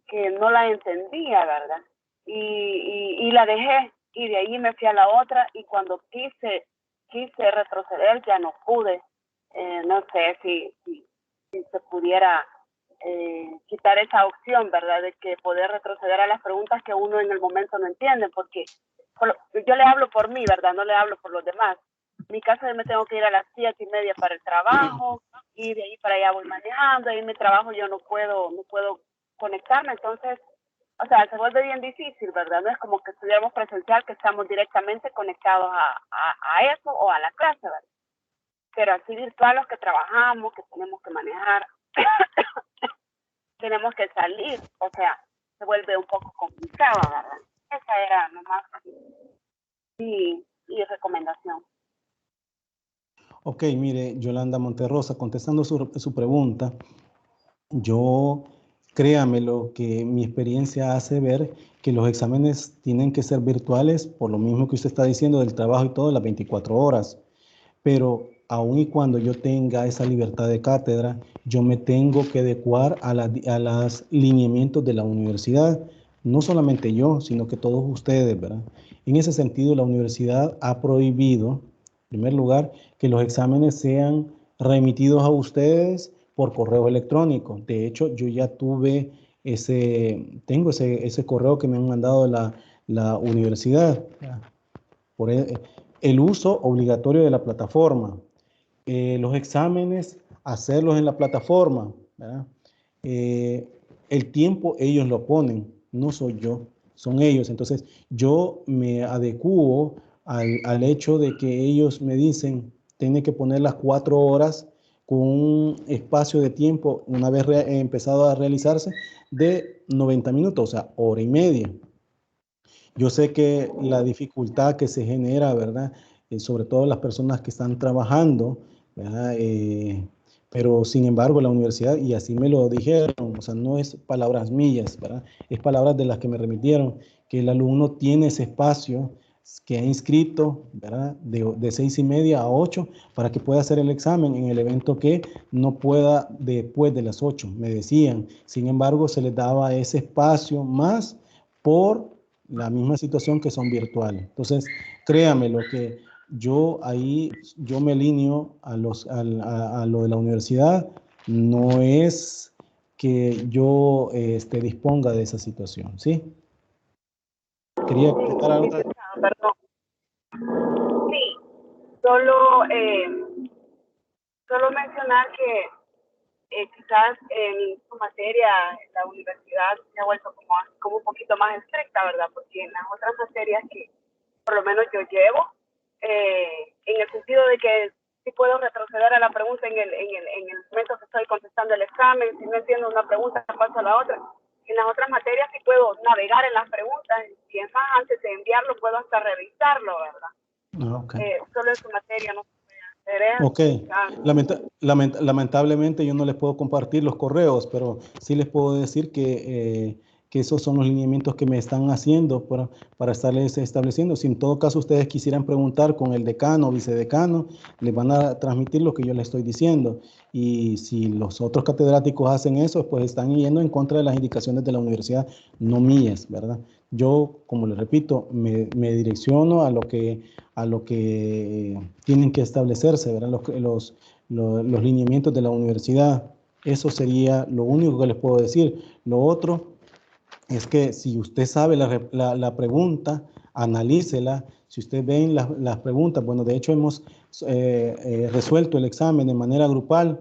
que no la entendía, ¿verdad? Y la dejé, y de ahí me fui a la otra, y cuando quise retroceder ya no pude. No sé si se pudiera quitar esa opción, ¿verdad? De que poder retroceder a las preguntas que uno en el momento no entiende, porque yo le hablo por mí, ¿verdad? No le hablo por los demás. En mi caso yo me tengo que ir a las 7:30 para el trabajo, y de ahí para allá voy manejando, y en mi trabajo yo no puedo conectarme, entonces, o sea, se vuelve bien difícil, ¿verdad? No es como que estuviéramos presencial, que estamos directamente conectados a eso o a la clase, ¿verdad? Pero así virtual, los que trabajamos, que tenemos que manejar, tenemos que salir, o sea, se vuelve un poco complicado, ¿verdad? Esa era nomás mi recomendación. Ok, mire, Yolanda Monterrosa, contestando su pregunta, yo, créame, lo que mi experiencia hace ver que los exámenes tienen que ser virtuales, por lo mismo que usted está diciendo del trabajo y todo, las 24 horas. Pero aun y cuando yo tenga esa libertad de cátedra, yo me tengo que adecuar a los lineamientos de la universidad. No solamente yo, sino que todos ustedes, ¿verdad? En ese sentido, la universidad ha prohibido, en primer lugar, que los exámenes sean remitidos a ustedes por correo electrónico. De hecho, yo ya tengo ese correo que me han mandado la universidad. Por el uso obligatorio de la plataforma. Los exámenes, hacerlos en la plataforma, ¿verdad? El tiempo ellos lo ponen, no soy yo, son ellos. Entonces yo me adecuo al hecho de que ellos me dicen, tiene que poner las 4 horas con un espacio de tiempo, una vez empezado a realizarse, de 90 minutos, o sea, hora y media. Yo sé que la dificultad que se genera, ¿verdad? Sobre todo las personas que están trabajando, ¿verdad? Pero sin embargo la universidad, y así me lo dijeron, o sea, no es palabras mías, ¿verdad? Es palabras de las que me remitieron, que el alumno tiene ese espacio que ha inscrito, ¿verdad? De 6:30 a 8 para que pueda hacer el examen en el evento que no pueda después de las 8, me decían. Sin embargo, se les daba ese espacio más por la misma situación que son virtuales. Entonces, créame, lo que yo me alineo a lo de la universidad, no es que yo disponga de esa situación, ¿sí? Quería comentar algo. Perdón. Sí, solo mencionar que quizás en su materia la universidad se ha vuelto como un poquito más estricta, ¿verdad? Porque en las otras materias que por lo menos yo llevo, en el sentido de que sí puedo retroceder a la pregunta en el momento que estoy contestando el examen, si no entiendo una pregunta paso a la otra. En las otras materias sí puedo navegar en las preguntas y es más, antes de enviarlo puedo hasta revisarlo, ¿verdad? Okay. Solo en su materia no se puede hacer eso. Ok, lamentablemente yo no les puedo compartir los correos, pero sí les puedo decir que esos son los lineamientos que me están haciendo para estarles estableciendo. Si en todo caso ustedes quisieran preguntar con el decano o vicedecano, les van a transmitir lo que yo les estoy diciendo. Y si los otros catedráticos hacen eso, pues están yendo en contra de las indicaciones de la universidad, no mías, ¿verdad? Yo, como les repito, me direcciono a lo que tienen que establecerse, ¿verdad? Los lineamientos de la universidad. Eso sería lo único que les puedo decir. Lo otro es que si usted sabe la pregunta, analícela. Si usted ve las preguntas, bueno, de hecho hemos resuelto el examen de manera grupal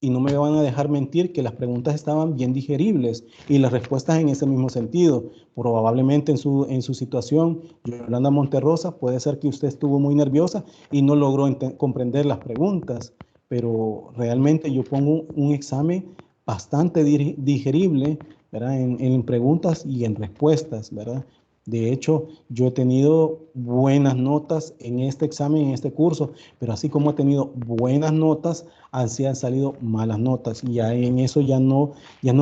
y no me van a dejar mentir que las preguntas estaban bien digeribles y las respuestas en ese mismo sentido. Probablemente en su situación, Yolanda Monterrosa, puede ser que usted estuvo muy nerviosa y no logró comprender las preguntas, pero realmente yo pongo un examen bastante digerible, ¿verdad? En preguntas y en respuestas, ¿verdad? De hecho, yo he tenido buenas notas en este examen, en este curso, pero así como he tenido buenas notas, así han salido malas notas. Y ya en eso ya no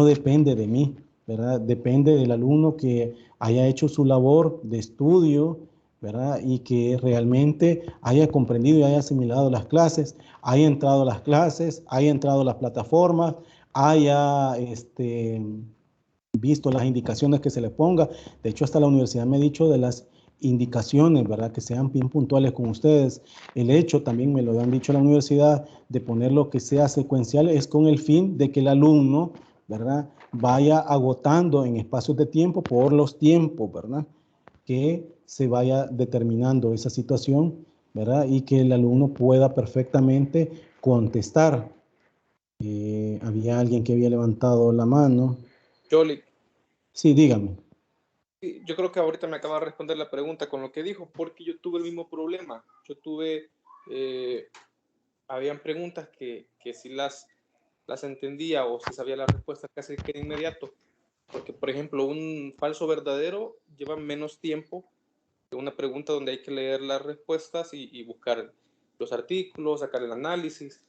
depende de mí, ¿verdad? Depende del alumno que haya hecho su labor de estudio, ¿verdad? Y que realmente haya comprendido y haya asimilado las clases, haya entrado a las clases, haya entrado a las plataformas, haya visto las indicaciones que se le ponga. De hecho, hasta la universidad me ha dicho de las indicaciones, ¿verdad? Que sean bien puntuales con ustedes. El hecho, también me lo han dicho la universidad, de poner lo que sea secuencial es con el fin de que el alumno, ¿verdad? Vaya agotando en espacios de tiempo por los tiempos, ¿verdad? Que se vaya determinando esa situación, ¿verdad? Y que el alumno pueda perfectamente contestar. Había alguien que había levantado la mano. Yoli. Sí, dígame. Yo creo que ahorita me acaba de responder la pregunta con lo que dijo, porque yo tuve el mismo problema. Yo tuve, habían preguntas que si las entendía o si sabía la respuesta casi que de inmediato. Porque, por ejemplo, un falso verdadero lleva menos tiempo que una pregunta donde hay que leer las respuestas y buscar los artículos, sacar el análisis.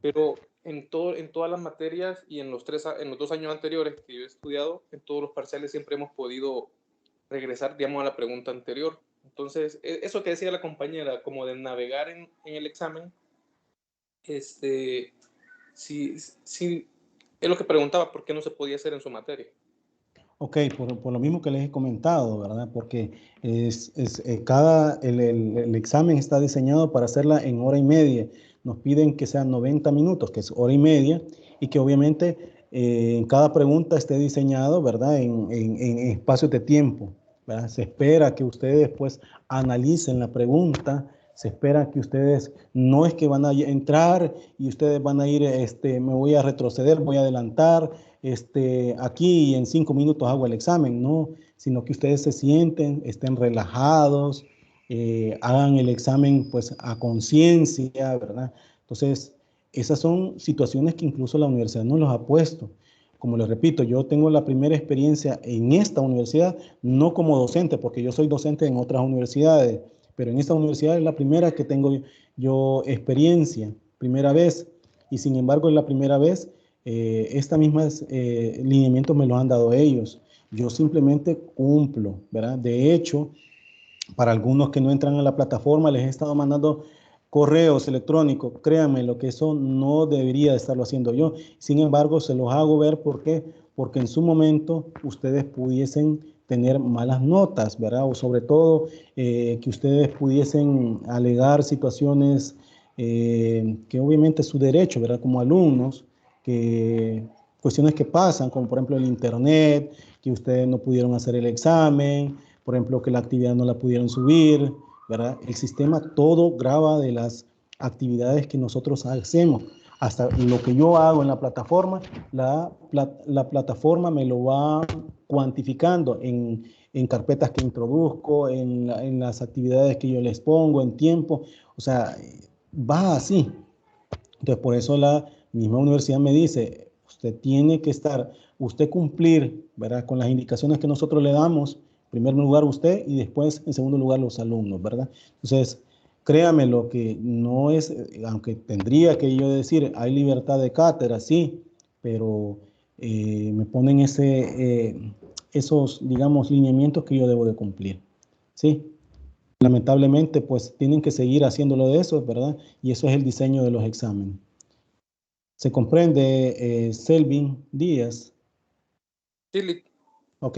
Pero en todas las materias y en los 2 años anteriores que yo he estudiado, en todos los parciales siempre hemos podido regresar, digamos, a la pregunta anterior. Entonces, eso que decía la compañera, como de navegar en el examen, sí, es lo que preguntaba, ¿por qué no se podía hacer en su materia? Ok, por lo mismo que les he comentado, ¿verdad? Porque el examen está diseñado para hacerla en hora y media. Nos piden que sean 90 minutos, que es hora y media, y que obviamente en cada pregunta esté diseñado, ¿verdad? En espacios de tiempo, ¿verdad? Se espera que ustedes pues analicen la pregunta, se espera que ustedes, no es que van a entrar y ustedes van a ir, me voy a retroceder, voy a adelantar, aquí en 5 minutos hago el examen, no, sino que ustedes se sienten, estén relajados, hagan el examen pues a conciencia, ¿verdad? Entonces, esas son situaciones que incluso la universidad nos los ha puesto. Como les repito, yo tengo la primera experiencia en esta universidad, no como docente, porque yo soy docente en otras universidades, pero en esta universidad es la primera que tengo yo experiencia, primera vez, y sin embargo es la primera vez. Estas mismas lineamientos me los han dado ellos. Yo simplemente cumplo, ¿verdad? De hecho, para algunos que no entran a la plataforma, les he estado mandando correos electrónicos. Créanme, lo que eso no debería de estarlo haciendo yo. Sin embargo, se los hago ver. ¿Por qué? Porque en su momento ustedes pudiesen tener malas notas, ¿verdad? O sobre todo que ustedes pudiesen alegar situaciones que obviamente es su derecho, ¿verdad? Como alumnos, cuestiones que pasan, como por ejemplo el internet, que ustedes no pudieron hacer el examen, por ejemplo que la actividad no la pudieron subir, ¿verdad? El sistema todo graba de las actividades que nosotros hacemos. hasta lo que yo hago en la plataforma, la plataforma me lo va cuantificando en carpetas que introduzco, en las actividades que yo les pongo, en tiempo, o sea, va así. Entonces, por eso la misma universidad me dice, usted tiene que estar, usted cumplir, ¿verdad?, con las indicaciones que nosotros le damos, en primer lugar usted y después, en segundo lugar, los alumnos, ¿verdad? Entonces, créame, lo que no es, aunque tendría que yo decir, hay libertad de cátedra, sí, pero me ponen esos, digamos, lineamientos que yo debo de cumplir, ¿sí? Lamentablemente, pues tienen que seguir haciéndolo de eso, ¿verdad? Y eso es el diseño de los exámenes. ¿Se comprende, Selvin Díaz? Sí, Ok.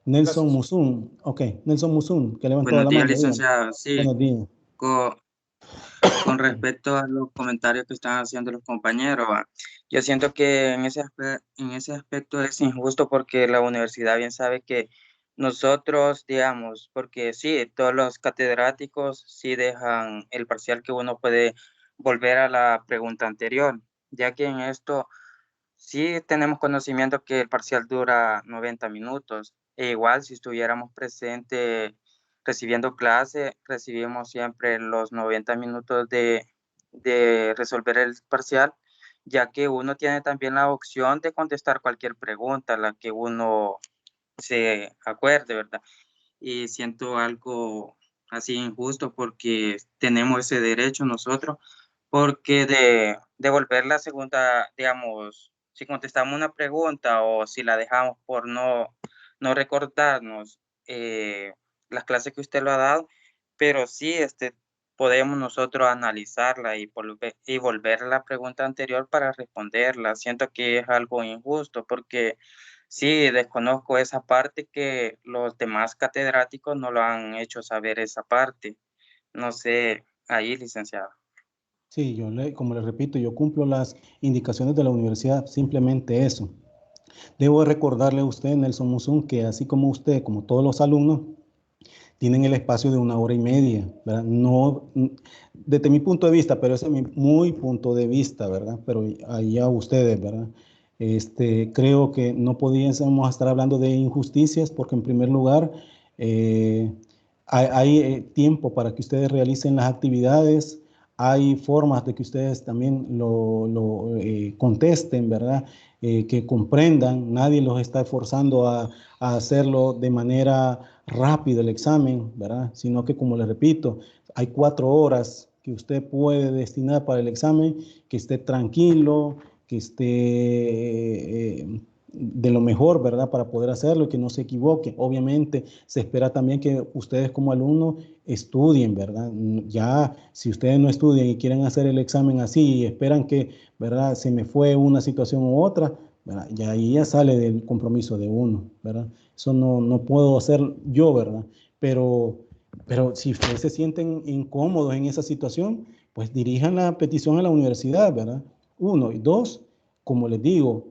Nelson gracias. Musun. Ok. Nelson Musun, que levantó Buenos la días, mano. Dígame. licenciado. Sí, Buenos días. con respecto a los comentarios que están haciendo los compañeros, yo siento que en ese aspecto es injusto porque la universidad bien sabe que nosotros, digamos, porque sí, todos los catedráticos sí dejan el parcial que uno puede volver a la pregunta anterior, ya que en esto sí tenemos conocimiento que el parcial dura 90 minutos. E igual si estuviéramos presentes recibiendo clase, recibimos siempre los 90 minutos de resolver el parcial, ya que uno tiene también la opción de contestar cualquier pregunta, la que uno se acuerde, ¿verdad? Y siento algo así injusto porque tenemos ese derecho nosotros, porque de devolver la segunda, digamos, si contestamos una pregunta o si la dejamos por no recordarnos las clases que usted lo ha dado, pero sí podemos nosotros analizarla y volver a la pregunta anterior para responderla. Siento que es algo injusto porque sí, desconozco esa parte que los demás catedráticos no lo han hecho saber esa parte. No sé, ahí, licenciado. Sí, como le repito, yo cumplo las indicaciones de la universidad, simplemente eso. Debo recordarle a usted, Nelson Musun, que así como usted, como todos los alumnos, tienen el espacio de 1 hora y media, ¿verdad? No, desde mi punto de vista, pero ese es muy punto de vista, ¿verdad? Pero ahí a ustedes, ¿verdad? Creo que no podíamos estar hablando de injusticias porque en primer lugar hay tiempo para que ustedes realicen las actividades, hay formas de que ustedes también lo contesten, ¿verdad? Que comprendan, nadie los está forzando a hacerlo de manera rápida el examen, ¿verdad? Sino que, como les repito, hay 4 horas que usted puede destinar para el examen, que esté tranquilo, que esté de lo mejor, ¿verdad? Para poder hacerlo y que no se equivoque. Obviamente, se espera también que ustedes como alumnos estudien, ¿verdad? Ya, si ustedes no estudian y quieren hacer el examen así y esperan que, ¿verdad?, se me fue una situación u otra, ¿verdad?, ya ahí ya sale del compromiso de uno, ¿verdad? Eso no puedo hacer yo, ¿verdad? Pero si ustedes se sienten incómodos en esa situación, pues dirijan la petición a la universidad, ¿verdad? 1 y 2, como les digo,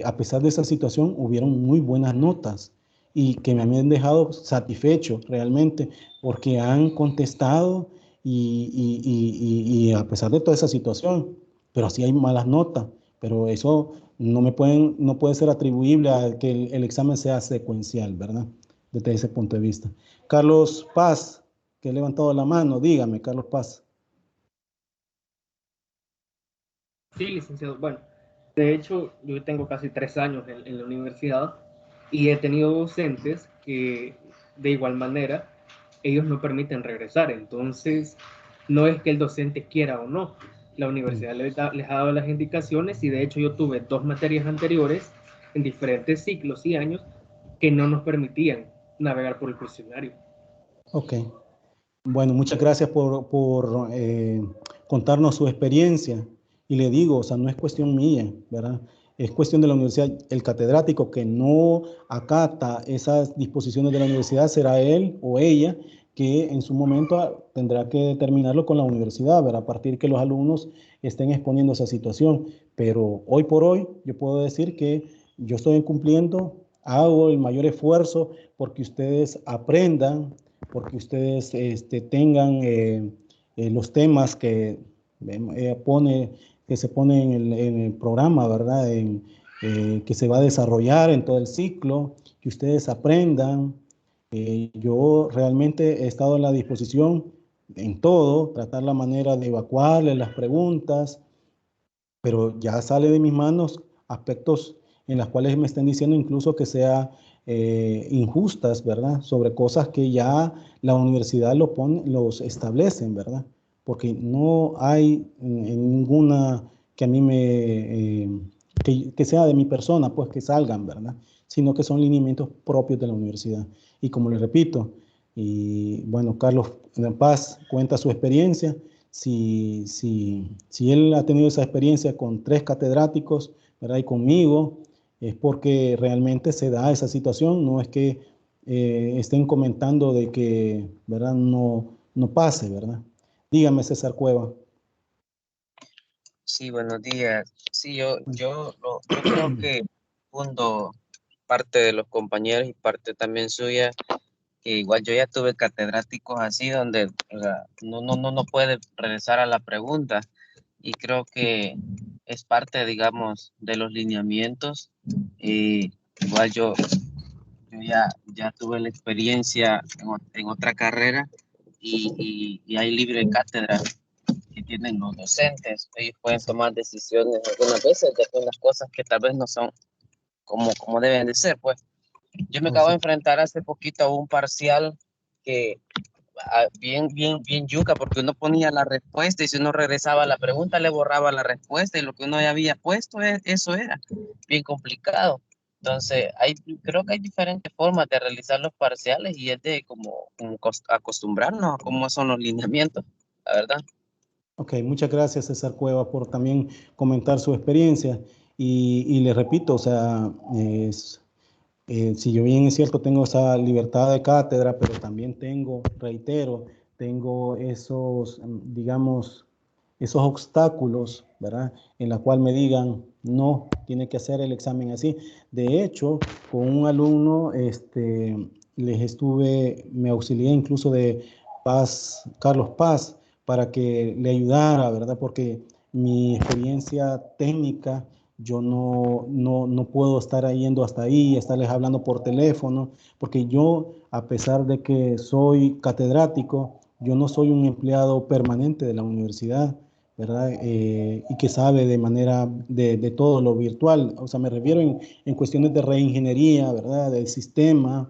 a pesar de esa situación, hubieron muy buenas notas y que me han dejado satisfecho realmente porque han contestado y a pesar de toda esa situación, pero sí hay malas notas, pero eso no puede ser atribuible a que el examen sea secuencial, ¿verdad? Desde ese punto de vista. Carlos Paz, que ha levantado la mano, dígame, Carlos Paz. Sí, licenciado. Bueno, de hecho, yo tengo casi 3 años en la universidad y he tenido docentes que de igual manera ellos no permiten regresar. Entonces, no es que el docente quiera o no. La universidad les ha dado las indicaciones y de hecho yo tuve 2 materias anteriores en diferentes ciclos y años que no nos permitían navegar por el cuestionario. Ok. Bueno, muchas gracias por contarnos su experiencia. Y le digo, o sea, no es cuestión mía, ¿verdad? Es cuestión de la universidad. El catedrático que no acata esas disposiciones de la universidad será él o ella que en su momento tendrá que determinarlo con la universidad, ¿verdad? A partir que los alumnos estén exponiendo esa situación. Pero hoy por hoy yo puedo decir que yo estoy cumpliendo, hago el mayor esfuerzo porque ustedes aprendan, porque ustedes tengan los temas que pone que se pone en el programa, ¿verdad? Que se va a desarrollar en todo el ciclo, que ustedes aprendan. Yo realmente he estado a la disposición en todo, tratar la manera de evacuarles las preguntas, pero ya sale de mis manos aspectos en las cuales me estén diciendo incluso que sea injustas, ¿verdad? Sobre cosas que ya la universidad los establecen, ¿verdad? Porque no hay en ninguna que a mí que sea de mi persona, pues que salgan, ¿verdad? Sino que son lineamientos propios de la universidad. Y como les repito, y bueno, Carlos Paz cuenta su experiencia. Si él ha tenido esa experiencia con 3 catedráticos, ¿verdad? Y conmigo, es porque realmente se da esa situación, no es que estén comentando de que, ¿verdad? No pase, ¿verdad? Dígame, César Cueva. Sí, buenos días. Sí, yo creo que fundo parte de los compañeros y parte también suya, que igual yo ya tuve catedráticos así donde, o sea, no puede regresar a la pregunta, y creo que es parte, digamos, de los lineamientos. Igual yo ya tuve la experiencia en otra carrera, y hay libre cátedra que tienen los docentes. Ellos pueden tomar decisiones algunas veces de algunas cosas que tal vez no son como deben de ser, pues. Yo me acabo de enfrentar hace poquito a un parcial que bien yuca, porque uno ponía la respuesta y si uno regresaba a la pregunta le borraba la respuesta, y lo que uno ya había puesto, eso era bien complicado. Entonces, creo que hay diferentes formas de realizar los parciales, y es de como acostumbrarnos a cómo son los lineamientos, la verdad. Ok, muchas gracias, César Cueva, por también comentar su experiencia. Y le repito, o sea, si yo bien es cierto, tengo esa libertad de cátedra, pero también reitero, tengo esos, digamos, esos obstáculos, ¿verdad? En la cual me digan, no, tiene que hacer el examen así. De hecho, con un alumno, me auxilié incluso de Carlos Paz, para que le ayudara, ¿verdad? Porque mi experiencia técnica, yo no puedo estar yendo hasta ahí, estarles hablando por teléfono, porque yo, a pesar de que soy catedrático, yo no soy un empleado permanente de la universidad, ¿verdad? Y que sabe de manera de todo lo virtual. O sea, me refiero en cuestiones de reingeniería, ¿verdad? Del sistema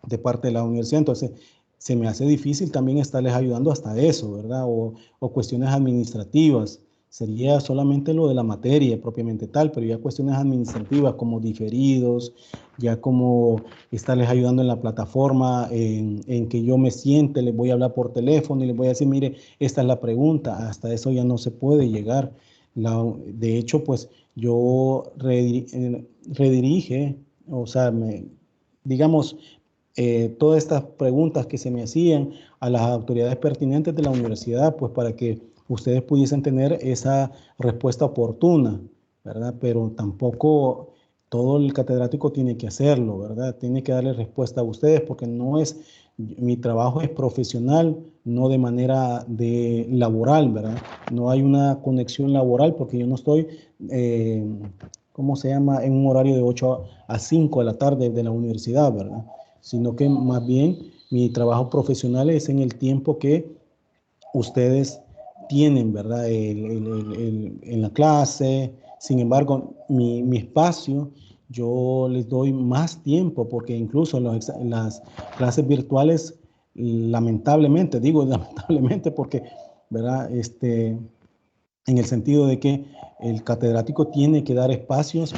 de parte de la universidad. Entonces, se me hace difícil también estarles ayudando hasta eso, ¿verdad? O cuestiones administrativas. Sería solamente lo de la materia propiamente tal, pero ya cuestiones administrativas como diferidos, ya como estarles ayudando en la plataforma, en que yo me siente, les voy a hablar por teléfono y les voy a decir, mire, esta es la pregunta, hasta eso ya no se puede llegar. De hecho, pues yo redirige, o sea, digamos, todas estas preguntas que se me hacían a las autoridades pertinentes de la universidad, pues para que ustedes pudiesen tener esa respuesta oportuna, ¿verdad? Pero tampoco todo el catedrático tiene que hacerlo, ¿verdad? Tiene que darle respuesta a ustedes porque mi trabajo es profesional, no de manera laboral, ¿verdad? No hay una conexión laboral porque yo no estoy, ¿cómo se llama? En un horario de 8 a 5 de la tarde de la universidad, ¿verdad? Sino que más bien mi trabajo profesional es en el tiempo que ustedes tienen, ¿verdad? En la clase. Sin embargo, mi espacio, yo les doy más tiempo porque incluso en las clases virtuales, lamentablemente, digo lamentablemente porque, ¿verdad? En el sentido de que el catedrático tiene que dar espacios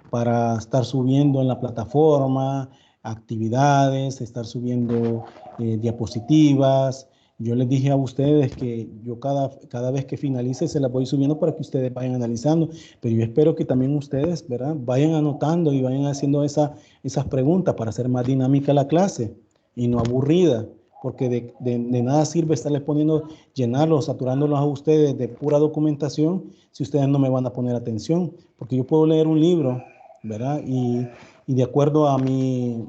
para estar subiendo en la plataforma actividades, estar subiendo diapositivas. Yo les dije a ustedes que yo cada vez que finalice se las voy subiendo para que ustedes vayan analizando, pero yo espero que también ustedes, ¿verdad?, vayan anotando y vayan haciendo esas preguntas para hacer más dinámica la clase y no aburrida, porque de nada sirve estarles llenarlos, saturándolos a ustedes de pura documentación si ustedes no me van a poner atención, porque yo puedo leer un libro, ¿verdad? Y de acuerdo a mi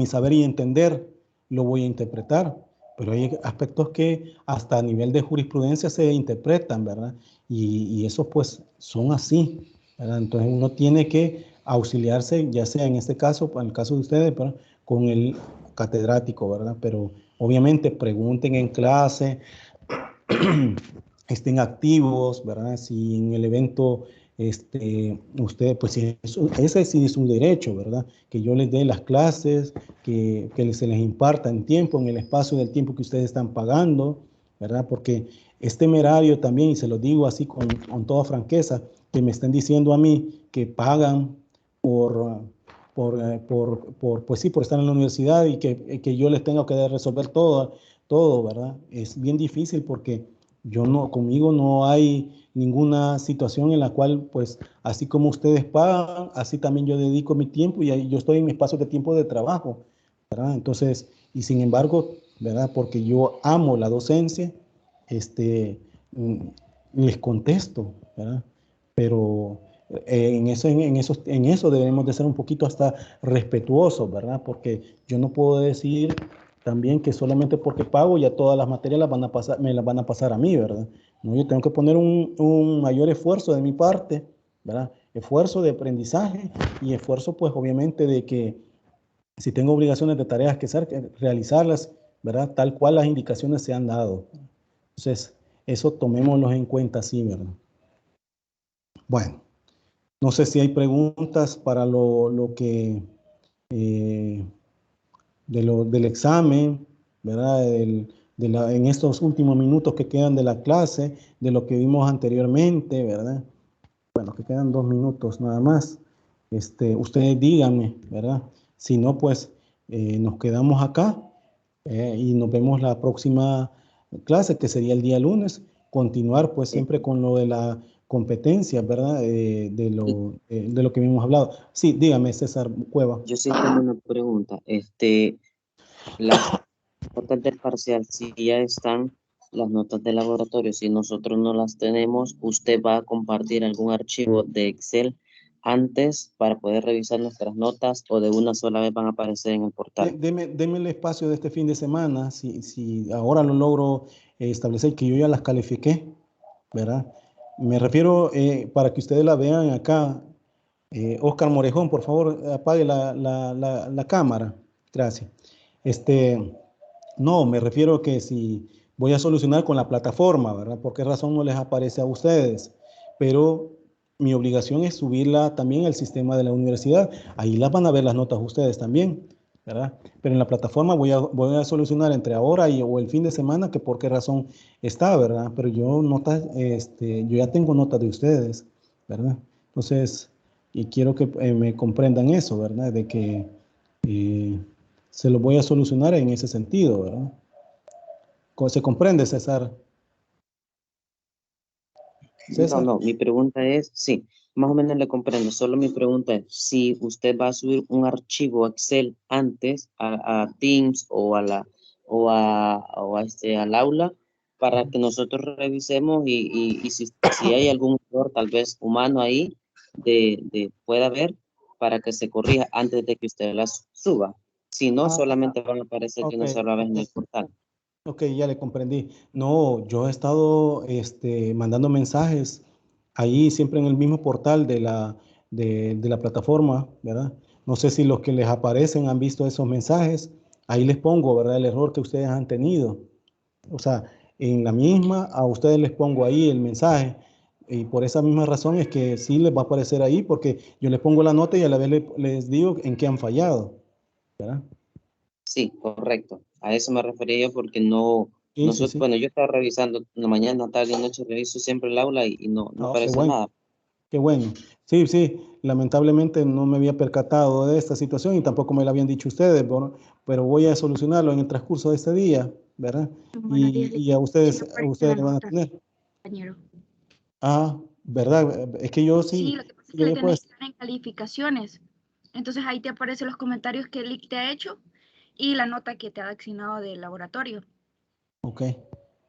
saber y entender, lo voy a interpretar, pero hay aspectos que hasta a nivel de jurisprudencia se interpretan, ¿verdad? Y esos pues son así, ¿verdad? Entonces uno tiene que auxiliarse, ya sea en este caso, en el caso de ustedes, ¿verdad?, con el catedrático, ¿verdad? Pero obviamente pregunten en clase, estén activos, ¿verdad? Si en el evento, usted, pues ese sí es su derecho, ¿verdad? Que yo les dé las clases, que se les imparta en tiempo, en el espacio del tiempo que ustedes están pagando, ¿verdad? Porque es temerario también, y se lo digo así con toda franqueza, que me estén diciendo a mí que pagan pues sí, por estar en la universidad y que yo les tengo que resolver todo, ¿verdad? Es bien difícil porque conmigo no hay ninguna situación en la cual, pues, así como ustedes pagan, así también yo dedico mi tiempo y ahí yo estoy en mi espacio de tiempo de trabajo, ¿verdad? Entonces, y sin embargo, ¿verdad? Porque yo amo la docencia, mm, les contesto, ¿verdad? Pero en eso debemos de ser un poquito hasta respetuosos, ¿verdad? Porque yo no puedo decir también que solamente porque pago ya todas las materias me las van a pasar a mí, ¿verdad? No, yo tengo que poner un mayor esfuerzo de mi parte, ¿verdad? Esfuerzo de aprendizaje y esfuerzo, pues, obviamente, de que si tengo obligaciones de tareas que hacer, realizarlas, ¿verdad? Tal cual las indicaciones se han dado. Entonces, eso tomémoslo en cuenta, sí, ¿verdad? Bueno, no sé si hay preguntas para lo que del examen, ¿verdad? En estos últimos minutos que quedan de la clase, de lo que vimos anteriormente, ¿verdad? Bueno, que quedan 2 minutos nada más. Ustedes díganme, ¿verdad? Si no, pues nos quedamos acá y nos vemos la próxima clase, que sería el día lunes. Continuar, pues, siempre con lo de la competencia, ¿verdad? De lo que habíamos hablado. Sí, dígame, César Cueva. Yo sí tengo una pregunta. Las notas del parcial, si ya están las notas de laboratorio, si nosotros no las tenemos, ¿usted va a compartir algún archivo de Excel antes para poder revisar nuestras notas o de una sola vez van a aparecer en el portal? Deme el espacio de este fin de semana, si ahora lo logro establecer, que yo ya las califiqué, ¿verdad? Me refiero, para que ustedes la vean acá, Oscar Morejón, por favor, apague la cámara. Gracias. No, me refiero que si voy a solucionar con la plataforma, ¿verdad? ¿Por qué razón no les aparece a ustedes? Pero mi obligación es subirla también al sistema de la universidad. Ahí las van a ver las notas ustedes también, ¿verdad? Pero en la plataforma voy a solucionar entre ahora o el fin de semana que por qué razón está, ¿verdad? Pero yo ya tengo notas de ustedes, ¿verdad? Entonces, y quiero que me comprendan eso, ¿verdad? De que se lo voy a solucionar en ese sentido, ¿verdad? ¿Se comprende, César? ¿César? No, mi pregunta es, sí, más o menos le comprendo, solo mi pregunta es, si usted va a subir un archivo Excel antes a Teams o al aula para que nosotros revisemos y si hay algún error tal vez humano ahí, pueda ver para que se corrija antes de que usted las suba. Si no, solamente van a aparecer de una sola vez en el portal. Ok, ya le comprendí. No, yo he estado mandando mensajes ahí siempre en el mismo portal de la plataforma, ¿verdad? No sé si los que les aparecen han visto esos mensajes. Ahí les pongo, ¿verdad? El error que ustedes han tenido. O sea, en la misma, a ustedes les pongo ahí el mensaje. Y por esa misma razón es que sí les va a aparecer ahí, porque yo les pongo la nota y a la vez les digo en qué han fallado, ¿verdad? Sí, correcto. A eso me refería yo porque no, Sí, nosotros, sí. bueno, yo estaba revisando en la mañana, tarde y noche, reviso siempre el aula y no Qué aparece bueno. nada. Qué bueno. Sí, sí, lamentablemente no me había percatado de esta situación y tampoco me la habían dicho ustedes, pero voy a solucionarlo en el transcurso de este día, ¿verdad? Y a ustedes le van a tener. Compañero. Ah, ¿verdad? Es que yo Sí, sí. lo que pasa es que le tenés que dar en calificaciones. Entonces ahí te aparecen los comentarios que el LIC te ha hecho y la nota que te ha asignado del laboratorio. Ok. Si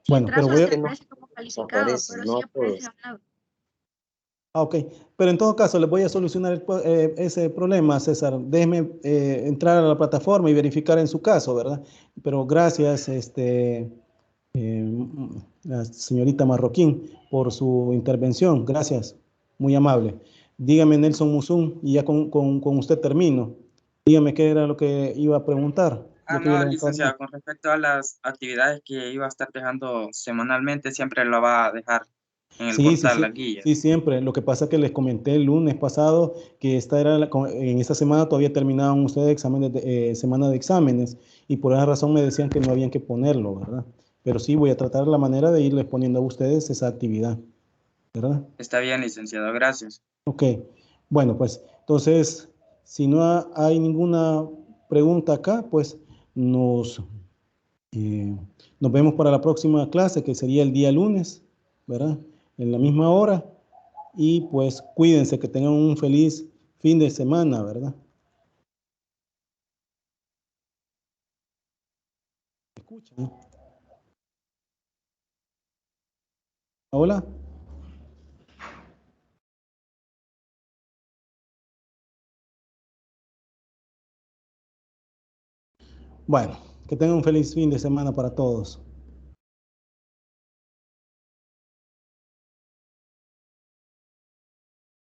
Bueno, entras pero solo te aparece como calificado, Aparece, pero no sí a aparece todos. hablado. Ok, pero en todo caso les voy a solucionar ese problema, César. Déjeme entrar a la plataforma y verificar en su caso, ¿verdad? Pero gracias, la señorita Marroquín, por su intervención. Gracias, muy amable. Dígame, Nelson Musun, y ya con usted termino. Dígame qué era lo que iba a preguntar. No, licenciado, con respecto a las actividades que iba a estar dejando semanalmente, siempre lo va a dejar en el portal, la guía. Sí, siempre. Lo que pasa es que les comenté el lunes pasado que en esta semana todavía terminaban ustedes exámenes semana de exámenes y por esa razón me decían que no habían que ponerlo, ¿verdad? Pero sí voy a tratar la manera de irles poniendo a ustedes esa actividad, ¿verdad? Está bien, licenciado, gracias. Ok, bueno, pues entonces, si no hay ninguna pregunta acá, pues nos vemos para la próxima clase, que sería el día lunes, ¿verdad? En la misma hora. Y pues cuídense, que tengan un feliz fin de semana, ¿verdad? ¿Me escuchan? Hola. Bueno, que tengan un feliz fin de semana para todos.